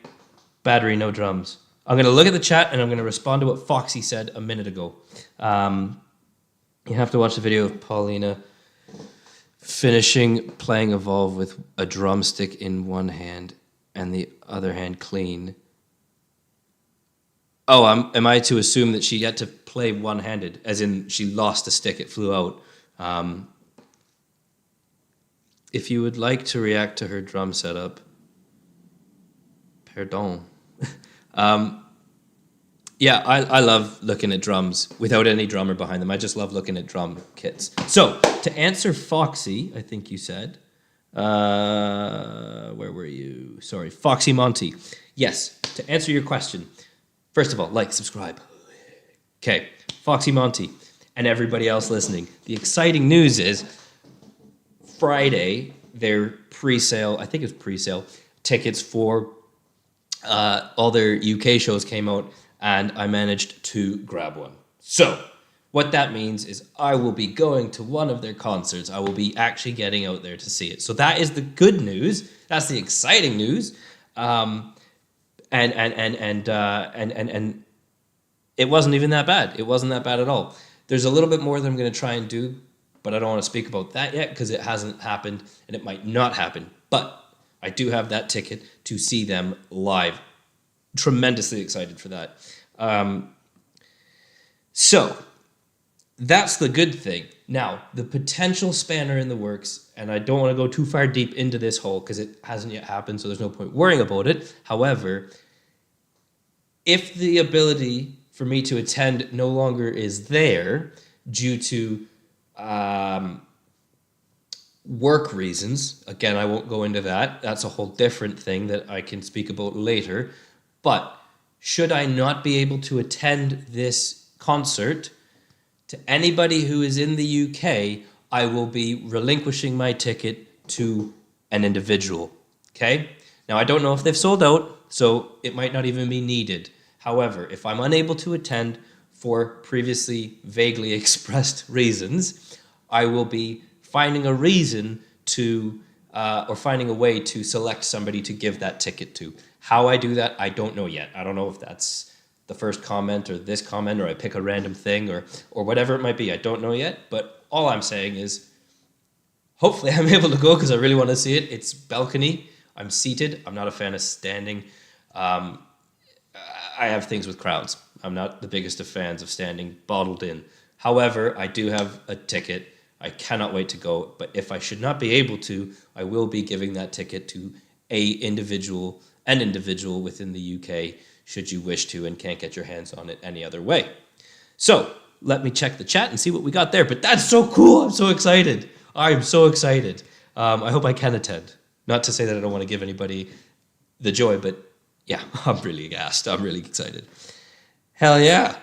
battery, no drums. I'm going to look at the chat, and I'm going to respond to what Foxy said a minute ago. You have to watch the video of Paulina finishing playing Evolve with a drumstick in one hand and the other hand clean. Oh, am I to assume that she had to play one-handed, as in she lost a stick, it flew out? If you would like to react to her drum setup, pardon. Yeah, I love looking at drums without any drummer behind them. I just love looking at drum kits. So, to answer Foxy, I think you said, where were you? Sorry, Foxy Monty. Yes, to answer your question, first of all, like, subscribe. Okay, Foxy Monty and everybody else listening. The exciting news is Friday, their pre-sale, I think it was pre-sale, tickets for all their UK shows came out, and I managed to grab one. So, what that means is I will be going to one of their concerts. I will be actually getting out there to see it. So that is the good news. That's the exciting news. And it wasn't even that bad. It wasn't that bad at all. There's a little bit more that I'm going to try and do, but I don't want to speak about that yet because it hasn't happened and it might not happen. But I do have that ticket to see them live. Tremendously excited for that. So that's the good thing. Now, the potential spanner in the works, and I don't want to go too far deep into this hole because it hasn't yet happened, so there's no point worrying about it. However, if the ability for me to attend no longer is there due to work reasons, again, I won't go into that. That's a whole different thing that I can speak about later. But should I not be able to attend this concert, to anybody who is in the UK, I will be relinquishing my ticket to an individual, okay? Now, I don't know if they've sold out, so it might not even be needed. However, if I'm unable to attend for previously vaguely expressed reasons, I will be finding a reason to or finding a way to select somebody to give that ticket to. How I do that, I don't know yet. I don't know if that's the first comment or this comment, or I pick a random thing, or whatever it might be. I don't know yet, but all I'm saying is hopefully I'm able to go because I really want to see it. It's balcony. I'm seated. I'm not a fan of standing. I have things with crowds. I'm not the biggest of fans of standing bottled in. However, I do have a ticket. I cannot wait to go. But if I should not be able to, I will be giving that ticket to an individual within the UK, should you wish to and can't get your hands on it any other way. So let me check the chat and see what we got there. But that's so cool. I'm so excited. I'm so excited. I hope I can attend. Not to say that I don't want to give anybody the joy, but yeah, I'm really gassed. I'm really excited. Hell yeah.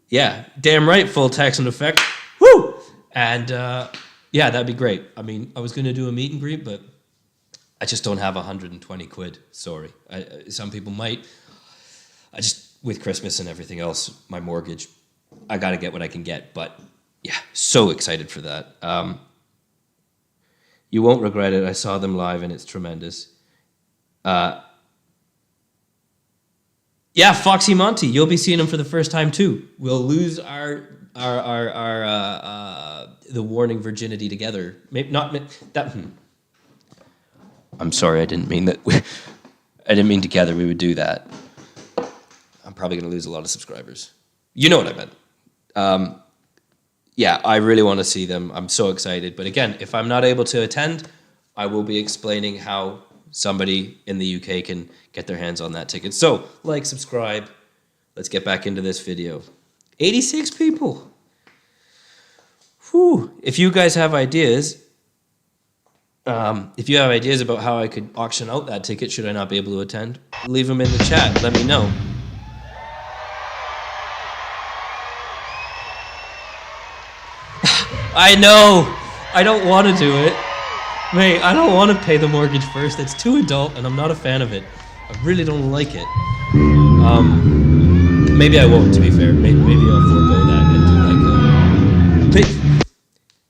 Yeah, damn right, full text and effect. Woo! And yeah, that'd be great. I mean, I was going to do a meet and greet, but I just don't have 120 quid. Sorry. Some people might. I just, with Christmas and everything else, my mortgage, I got to get what I can get. But yeah, so excited for that. You won't regret it. I saw them live and it's tremendous. Yeah, Foxy Monty, you'll be seeing him for the first time too. We'll lose our the warning virginity together. Maybe not that. I'm sorry, I didn't mean that. I didn't mean together we would do that. I'm probably going to lose a lot of subscribers. You know what I meant. Yeah, I really want to see them. I'm so excited. But again, if I'm not able to attend, I will be explaining how somebody in the UK can get their hands on that ticket. So, like, subscribe. Let's get back into this video. 86 people. Whew. If you guys have ideas, if you have ideas about how I could auction out that ticket should I not be able to attend, leave them in the chat. Let me know. I know. I don't want to do it. Mate, I don't want to pay the mortgage first. It's too adult, and I'm not a fan of it. I really don't like it. Maybe I won't, to be fair. Maybe I'll forego that and do like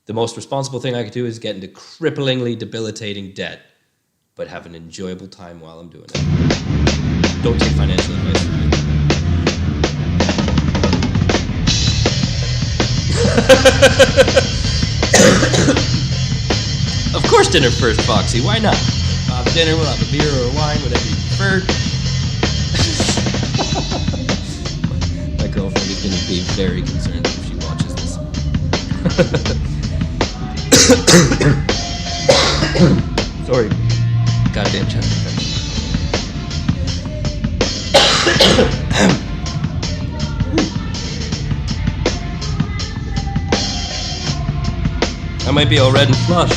the most responsible thing I could do is get into cripplingly debilitating debt, but have an enjoyable time while I'm doing it. Don't take financial advice from me. Of course dinner first, Foxy. Why not? We'll have dinner, we'll have a beer or a wine, whatever you prefer. My girlfriend is going to be very concerned if she watches this. Sorry. Goddamn chest infection. I might be all red and flush.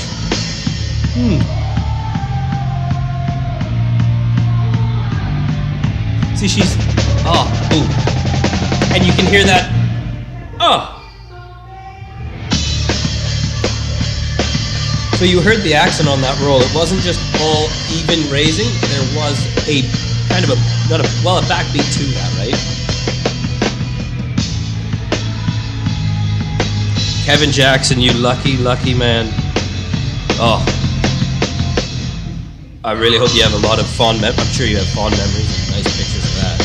See, she's... Oh, ooh. And you can hear that... Oh! So you heard the accent on that roll. It wasn't just all even raising. There was a kind of a... Not a... Well, a backbeat to that, right? Kevin Jackson, you lucky, lucky man. Oh. I really hope you have a lot of fond memories. I'm sure you have fond memories and nice pictures of that.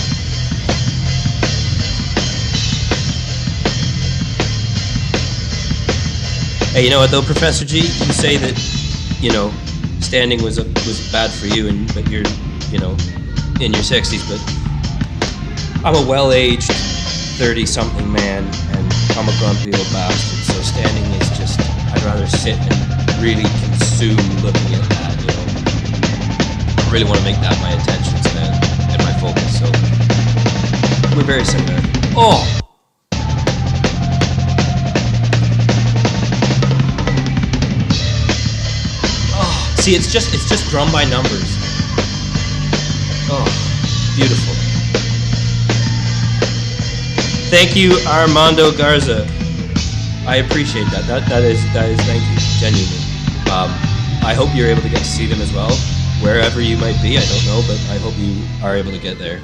Hey, you know what though, Professor G? You say that, you know, standing was bad for you, but you're, you know, in your 60s. But I'm a well-aged 30-something man, and I'm a grumpy old bastard. So standing is just, I'd rather sit and really consume looking at that, you know. I really want to make that my attention span and my focus, so we're very similar. Oh! Oh, see, it's just drum by numbers. Oh, beautiful. Thank you, Armando Garza. I appreciate that. That is thank you, genuinely. I hope you're able to get to see them as well, wherever you might be. I don't know, but I hope you are able to get there.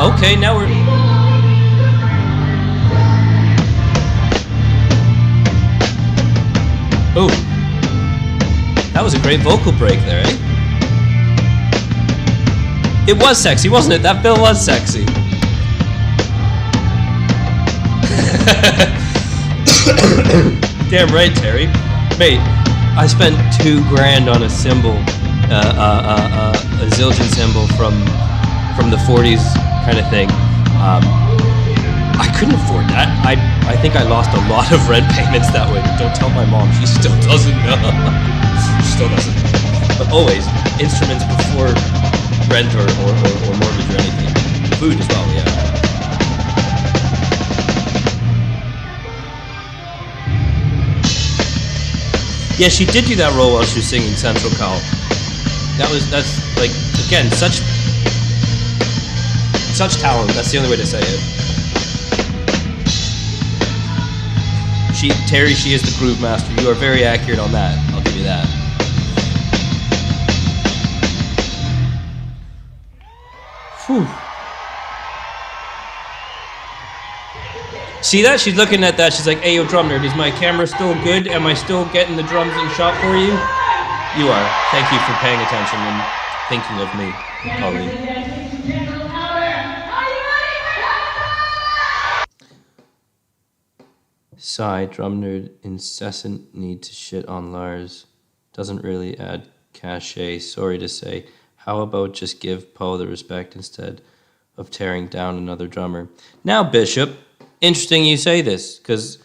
Okay, now we're... Oh, that was a great vocal break there, eh? It was sexy, wasn't it? That bill was sexy. Damn right, Terry. Mate, I spent $2,000 on a cymbal, a Zildjian cymbal from the 40s kind of thing. I couldn't afford that. I think I lost a lot of rent payments that way. Don't tell my mom. She still doesn't know. She still doesn't. But always, instruments before rent or mortgage or anything. Food as well, yeah. Yeah, she did do that role while she was singing Central Cal. That's like, again, such talent. That's the only way to say it. Terry, she is the groove master. You are very accurate on that. I'll give you that. Whew. See that? She's looking at that. She's like, hey, yo, drum nerd, is my camera still good? Am I still getting the drums in shot for you? You are. Thank you for paying attention and thinking of me, Colin. Sigh, drum nerd, incessant need to shit on Lars. Doesn't really add cachet, sorry to say. How about just give Poe the respect instead of tearing down another drummer? Now, Bishop, interesting you say this, because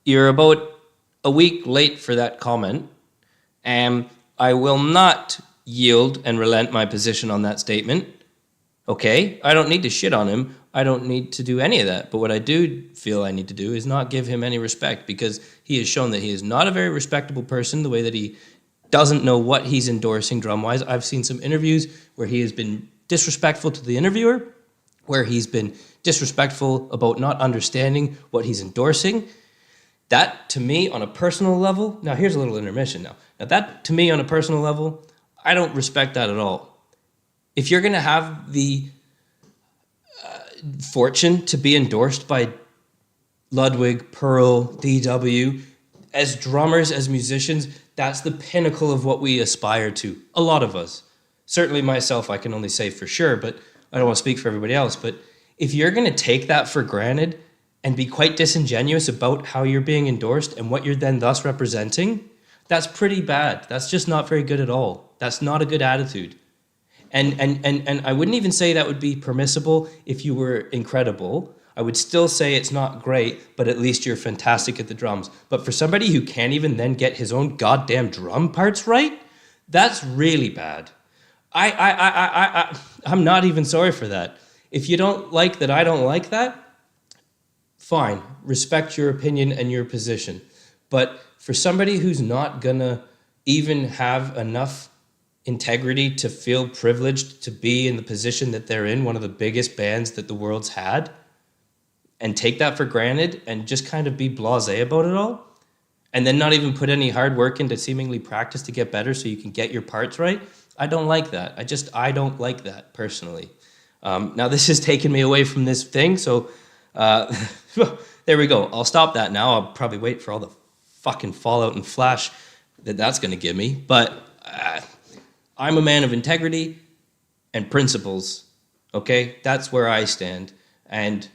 you're about a week late for that comment, and I will not yield and relent my position on that statement. Okay, I don't need to shit on him. I don't need to do any of that. But what I do feel I need to do is not give him any respect, because he has shown that he is not a very respectable person, the way that he doesn't know what he's endorsing drum-wise. I've seen some interviews where he has been disrespectful to the interviewer, where he's been disrespectful about not understanding what he's endorsing. That, to me, on a personal level, now here's a little intermission now. Now that, to me, on a personal level, I don't respect that at all. If you're going to have the fortune to be endorsed by Ludwig, Pearl, DW, as drummers, as musicians, that's the pinnacle of what we aspire to. A lot of us. Certainly myself, I can only say for sure, but I don't want to speak for everybody else. But if you're going to take that for granted and be quite disingenuous about how you're being endorsed and what you're then thus representing, that's pretty bad. That's just not very good at all. That's not a good attitude. And I wouldn't even say that would be permissible if you were incredible. I would still say it's not great, but at least you're fantastic at the drums. But for somebody who can't even then get his own goddamn drum parts right, that's really bad. I'm not even sorry for that. If you don't like that I don't like that, fine. Respect your opinion and your position. But for somebody who's not gonna even have enough integrity to feel privileged to be in the position that they're in, one of the biggest bands that the world's had, and take that for granted and just kind of be blasé about it all, and then not even put any hard work into seemingly practice to get better so you can get your parts right, I don't like that. I don't like that, personally. Now, this has taken me away from this thing, so there we go. I'll stop that now. I'll probably wait for all the fucking fallout and flash that's going to give me, but I'm a man of integrity and principles, okay? That's where I stand, and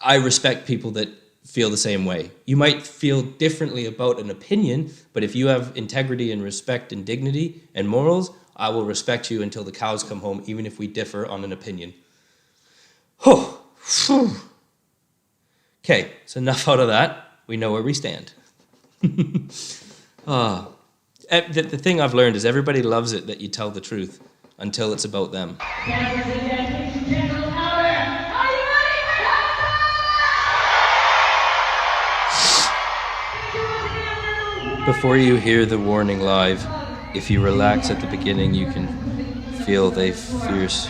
I respect people that feel the same way. You might feel differently about an opinion, but if you have integrity and respect and dignity and morals, I will respect you until the cows come home, even if we differ on an opinion. Okay, so enough out of that. We know where we stand. The thing I've learned is everybody loves it that you tell the truth until it's about them. Before you hear the warning live, if you relax at the beginning, you can feel they fierce.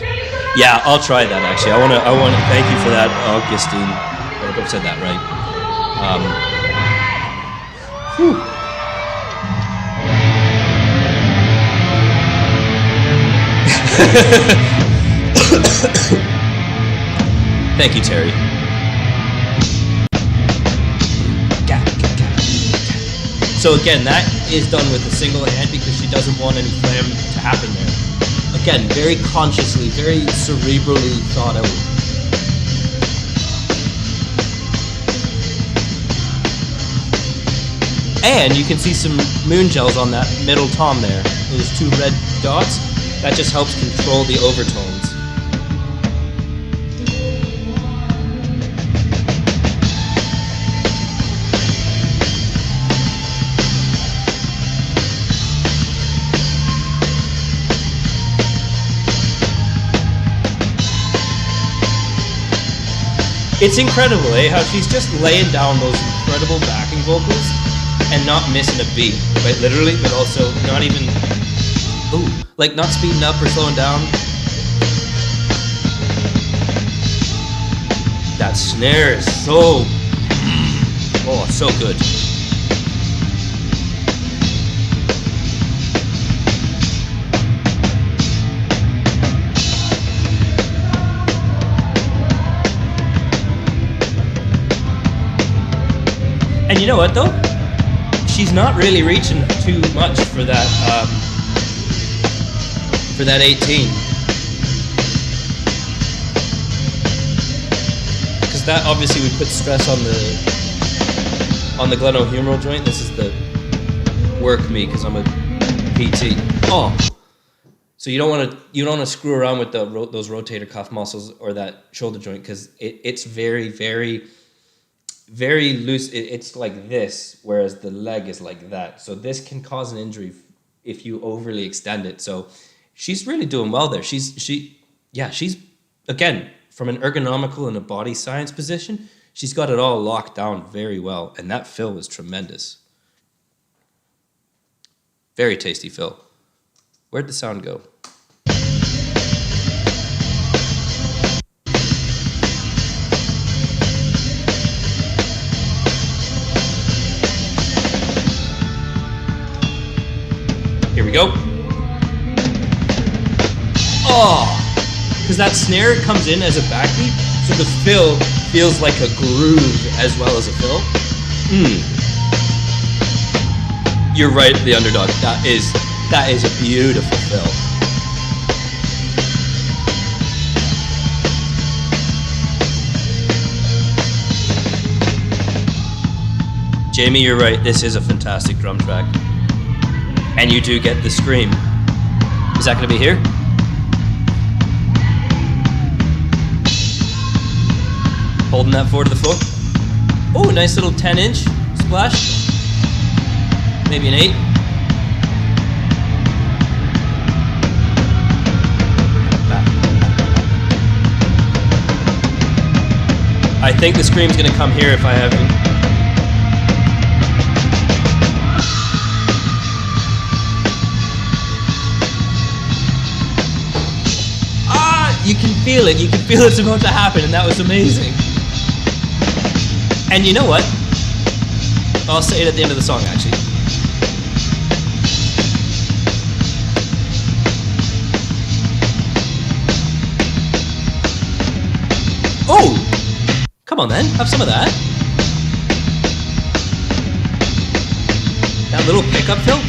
Yeah, I'll try that actually. I want to thank you for that, Augustine. I hope I've said that right. Thank you, Terry. So again, that is done with a single hand because she doesn't want any flam to happen there. Again, very consciously, very cerebrally thought out. And you can see some moon gels on that middle tom there. Those 2 red dots. That just helps control the overtones. It's incredible, eh? How she's just laying down those incredible backing vocals and not missing a beat, quite literally, but also not even, like not speeding up or slowing down. That snare is so, so good. And you know what though? She's not really reaching too much for that 18. Because that obviously would put stress on the glenohumeral joint. This is the work me because I'm a PT. So you don't want to screw around with those rotator cuff muscles or that shoulder joint because it's very, very, very loose. It's like this, whereas the leg is like that. So this can cause an injury if you overly extend it. So she's really doing well there. She's again, from an ergonomical and a body science position, she's got it all locked down very well. And that fill was tremendous. Very tasty fill. Where'd the sound go? Here we go. Because that snare comes in as a backbeat, so the fill feels like a groove as well as a fill. You're right, the underdog. That is a beautiful fill. Jamie, you're right. This is a fantastic drum track. And you do get the scream. Is that going to be here? Holding that 4 to the floor. Oh, nice little 10-inch splash. Maybe an 8. I think the scream's going to come here if I haven't. You can feel it. You can feel it's about to happen, and that was amazing. And you know what? I'll say it at the end of the song, actually. Oh! Come on then, have some of that. That little pickup fill.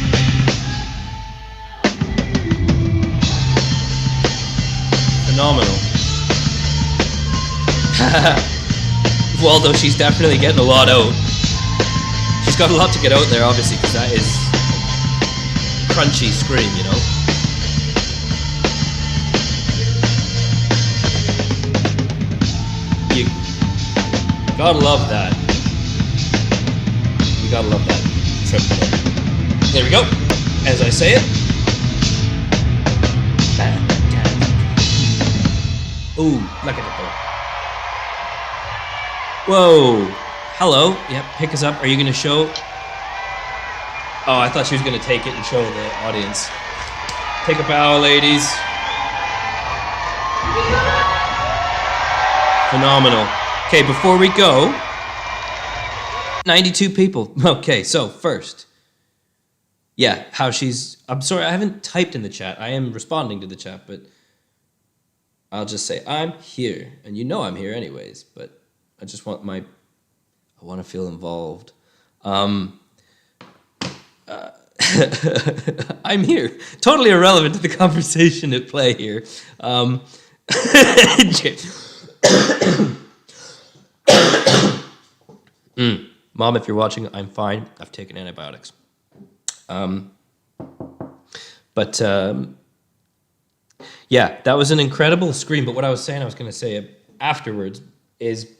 Phenomenal. Waldo, she's definitely getting a lot out. She's got a lot to get out there, obviously, because that is crunchy scream, you know? You gotta love that. You gotta love that triple. There we go. As I say it. Ooh, look at it though. Whoa. Hello. Yep, pick us up. Are you going to show? Oh, I thought she was going to take it and show the audience. Take a bow, ladies. Phenomenal. Okay, before we go, 92 people. Okay, so first. Yeah, how she's... I'm sorry, I haven't typed in the chat. I am responding to the chat, but... I'll just say, I'm here. And you know I'm here anyways, but I just want I want to feel involved. I'm here. Totally irrelevant to the conversation at play here. Mom, if you're watching, I'm fine. I've taken antibiotics. Yeah, that was an incredible scream. But what I was saying, I was going to say afterwards is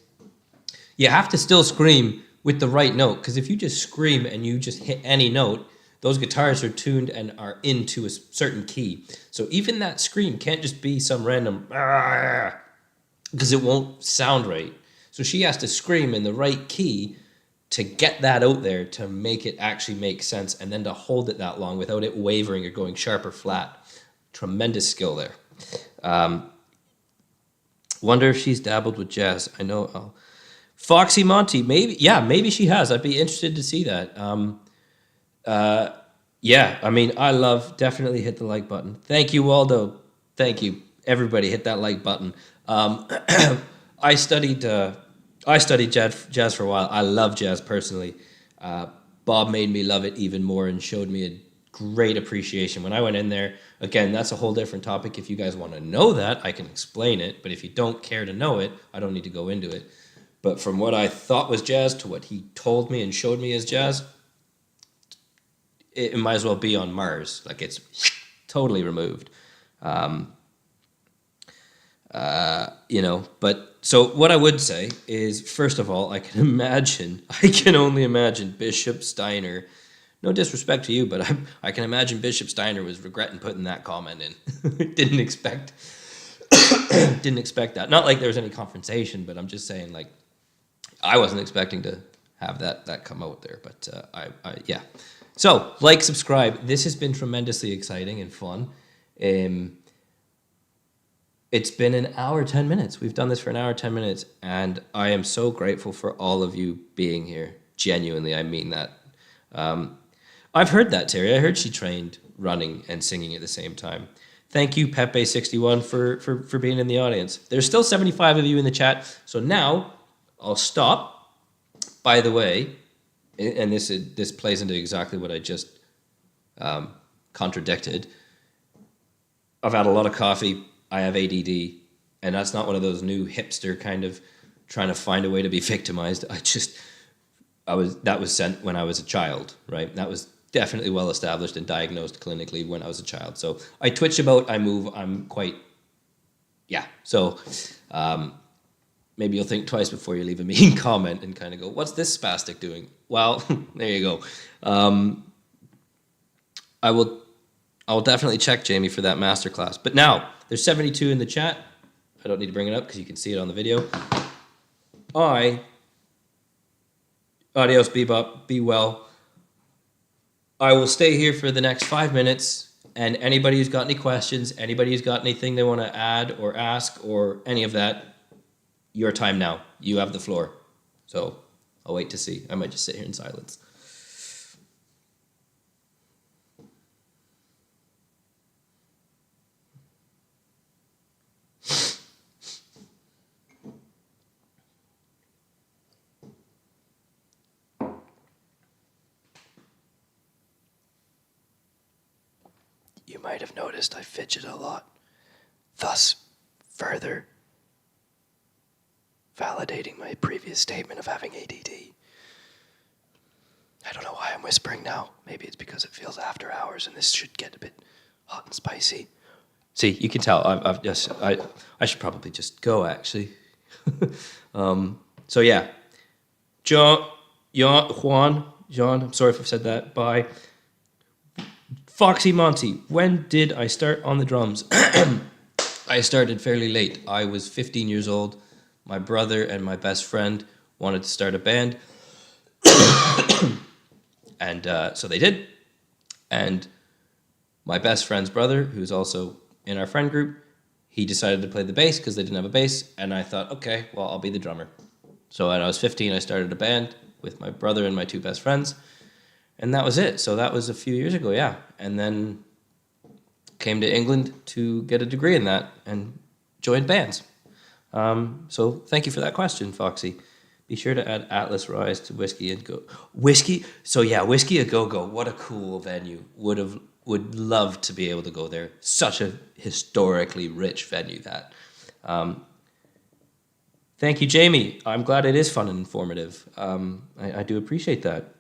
you have to still scream with the right note. Because if you just scream and you just hit any note, those guitars are tuned and are into a certain key. So even that scream can't just be some random, because it won't sound right. So she has to scream in the right key to get that out there to make it actually make sense, and then to hold it that long without it wavering or going sharp or flat. Tremendous skill there. Wonder if she's dabbled with jazz. I know. Foxy Monty, maybe. Yeah, maybe she has. I'd be interested to see that. Yeah, I mean, I love, definitely hit the like button. Thank you, Waldo. Thank you. Everybody hit that like button. I studied jazz for a while. I love jazz personally. Bob made me love it even more and showed me a great appreciation. When I went in there, again, that's a whole different topic. If you guys want to know that, I can explain it. But if you don't care to know it, I don't need to go into it. But from what I thought was jazz to what he told me and showed me as jazz, it might as well be on Mars. Like, it's totally removed. But so what I would say is, first of all, I can only imagine Bishop Steiner. No disrespect to you, but I can imagine Bishop Steiner was regretting putting that comment in. Didn't expect that. Not like there was any confrontation, but I'm just saying, like, I wasn't expecting to have that come out there. But yeah. So, like, subscribe. This has been tremendously exciting and fun. It's been an hour, 10 minutes. We've done this for an hour, 10 minutes, and I am so grateful for all of you being here. Genuinely, I mean that. I've heard that, Terry. I heard she trained running and singing at the same time. Thank you, Pepe61, for being in the audience. There's still 75 of you in the chat, so now I'll stop. By the way, and this plays into exactly what I just contradicted. I've had a lot of coffee. I have ADD, and that's not one of those new hipster kind of trying to find a way to be victimized. That was sent when I was a child, right? That was definitely well established and diagnosed clinically when I was a child. So I twitch about, I move, I'm quite, yeah. So maybe you'll think twice before you leave a mean comment and kind of go, what's this spastic doing? Well, there you go. I'll definitely check Jamie for that masterclass. But now, there's 72 in the chat. I don't need to bring it up because you can see it on the video. Adios, Bebop, be well. I will stay here for the next 5 minutes, and anybody who's got any questions, anybody who's got anything they want to add or ask or any of that, your time now. You have the floor. So I'll wait to see. I might just sit here in silence. You might have noticed I fidget a lot, thus further validating my previous statement of having ADD. I don't know why I'm whispering now. Maybe it's because it feels after hours and this should get a bit hot and spicy. See, you can tell. I should probably just go, actually. So yeah, John, I'm sorry if I've said that. Bye. Foxy Monty, when did I start on the drums? I started fairly late. I was 15 years old. My brother and my best friend wanted to start a band. And so they did. And my best friend's brother, who's also in our friend group, he decided to play the bass because they didn't have a bass. And I thought, okay, well, I'll be the drummer. So when I was 15, I started a band with my brother and my two best friends. And that was it. So that was a few years ago, yeah. And then came to England to get a degree in that and joined bands. So thank you for that question, Foxy. Be sure to add Atlas Rise to Whiskey and Go. Whiskey? So yeah, Whiskey a Go-Go. What a cool venue. Would love to be able to go there. Such a historically rich venue, that. Thank you, Jamie. I'm glad it is fun and informative. I do appreciate that.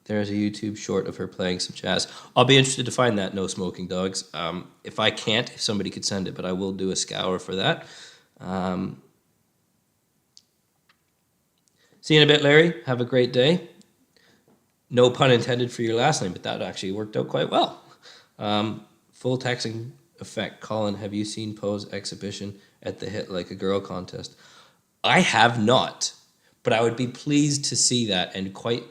There's a YouTube short of her playing some jazz. I'll be interested to find that, No Smoking Dogs. If I can't, if somebody could send it, but I will do a scour for that. See you in a bit, Larry. Have a great day. No pun intended for your last name, but that actually worked out quite well. Full texting effect. Colin, have you seen Poe's exhibition at the Hit Like a Girl contest? I have not, but I would be pleased to see that, and quite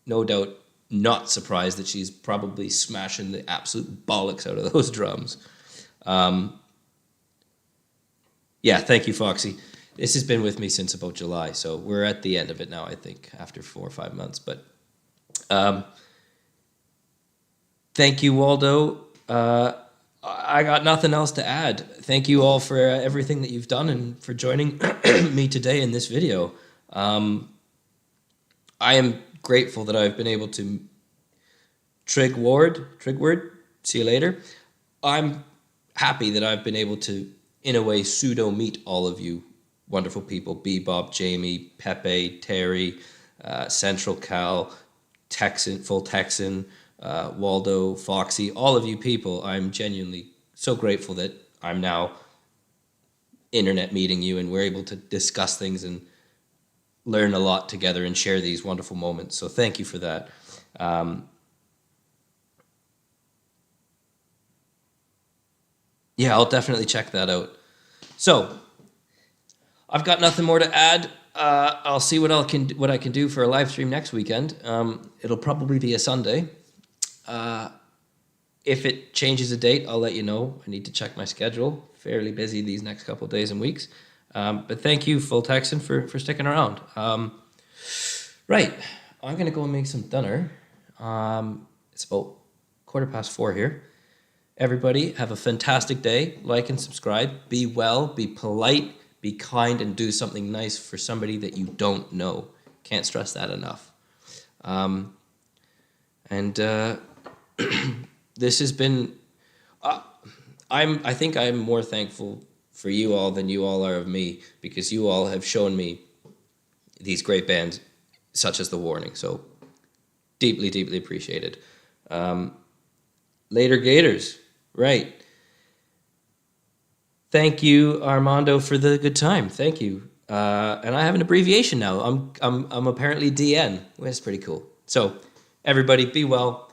no doubt not surprised that she's probably smashing the absolute bollocks out of those drums. Yeah, thank you, Foxy. This has been with me since about July, so we're at the end of it now, I think, after 4 or 5 months. But thank you, Waldo. I got nothing else to add. Thank you all for everything that you've done and for joining me today in this video. I am grateful that I've been able to Trigward, see you later. I'm happy that I've been able to, in a way, pseudo meet all of you wonderful people: Bebop, Jamie, Pepe, Terry, Central Cal, Texan, Full Texan, Waldo, Foxy, all of you people. I'm genuinely so grateful that I'm now internet meeting you and we're able to discuss things and learn a lot together and share these wonderful moments. So thank you for that. Yeah, I'll definitely check that out. So I've got nothing more to add. I'll see what I can do for a live stream next weekend. It'll probably be a Sunday. If it changes a date, I'll let you know. I need to check my schedule. Fairly busy these next couple of days and weeks. But thank you, Full Texan, for sticking around. Right, I'm going to go and make some dinner. It's about 4:15 here. Everybody, have a fantastic day. Like and subscribe. Be well, be polite, be kind, and do something nice for somebody that you don't know. Can't stress that enough. This has been... I think I'm more thankful for you all than you all are of me, because you all have shown me these great bands, such as The Warning. So deeply, deeply appreciated. Later, Gators. Right. Thank you, Armando, for the good time. Thank you. And I have an abbreviation now. I'm apparently DN. Well, that's pretty cool. So everybody, be well.